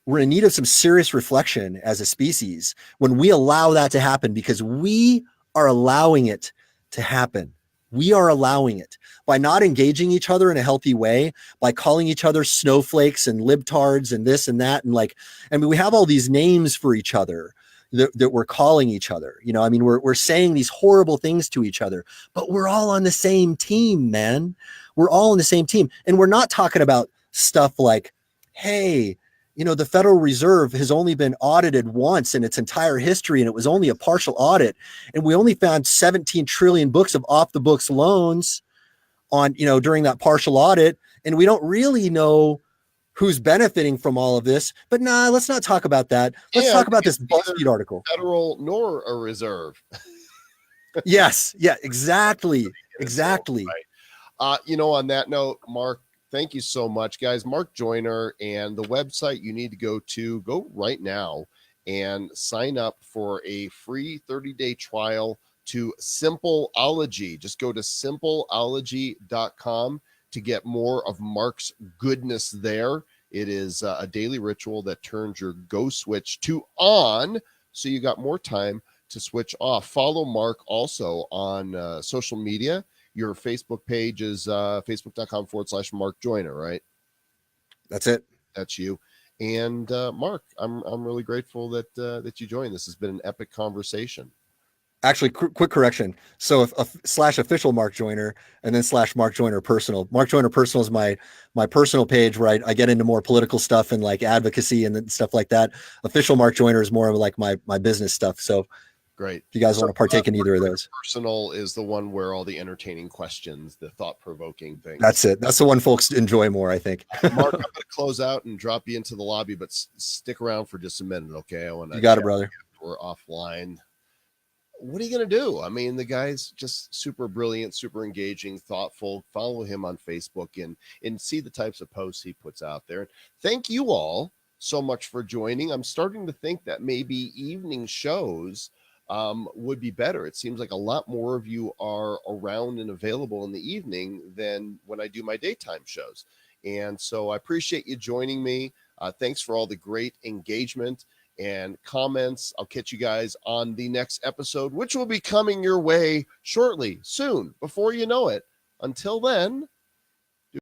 in need of some serious reflection as a species when we allow that to happen, because we are allowing it to happen. We are allowing it by not engaging each other in a healthy way, by calling each other snowflakes and libtards and this and that. And we have all these names for each other that we're calling each other. We're saying these horrible things to each other, but we're all on the same team, man. We're all on the same team. And we're not talking about stuff like, hey, the Federal Reserve has only been audited once in its entire history, and it was only a partial audit. And we only found 17 trillion books of off the books loans on, during that partial audit. And we don't really know who's benefiting from all of this. But let's not talk about that. Let's talk about this BuzzFeed article. Federal nor a reserve. Yes. Yeah, exactly. Exactly. Right. On that note, Mark, thank you so much, guys. Mark Joyner, and the website you need to go right now and sign up for a free 30-day trial to Simpleology. Just go to simpleology.com to get more of Mark's goodness there. It is a daily ritual that turns your go switch to on, so you got more time to switch off. Follow Mark also on social media. Your Facebook page is facebook.com/Mark Joyner, right? That's it. That's you. And Mark, I'm really grateful that you joined. This has been an epic conversation. Actually, quick correction. So if /official Mark Joyner, and then /Mark Joyner personal. Mark Joyner personal is my personal page where I get into more political stuff and like advocacy and stuff like that. Official Mark Joyner is more of like my business stuff. So great. If you guys want to partake in either of those. Personal is the one where all the entertaining questions, the thought-provoking things. That's it. That's the one folks enjoy more, I think. Mark, I'm going to close out and drop you into the lobby, but stick around for just a minute, okay? You got it, brother. We're offline. What are you going to do? I mean, the guy's just super brilliant, super engaging, thoughtful. Follow him on Facebook and see the types of posts he puts out there. Thank you all so much for joining. I'm starting to think that maybe evening shows would be better. It seems like a lot more of you are around and available in the evening than when I do my daytime shows. And so I appreciate you joining me. Thanks for all the great engagement and comments. I'll catch you guys on the next episode, which will be coming your way shortly, soon, before you know it. Until then,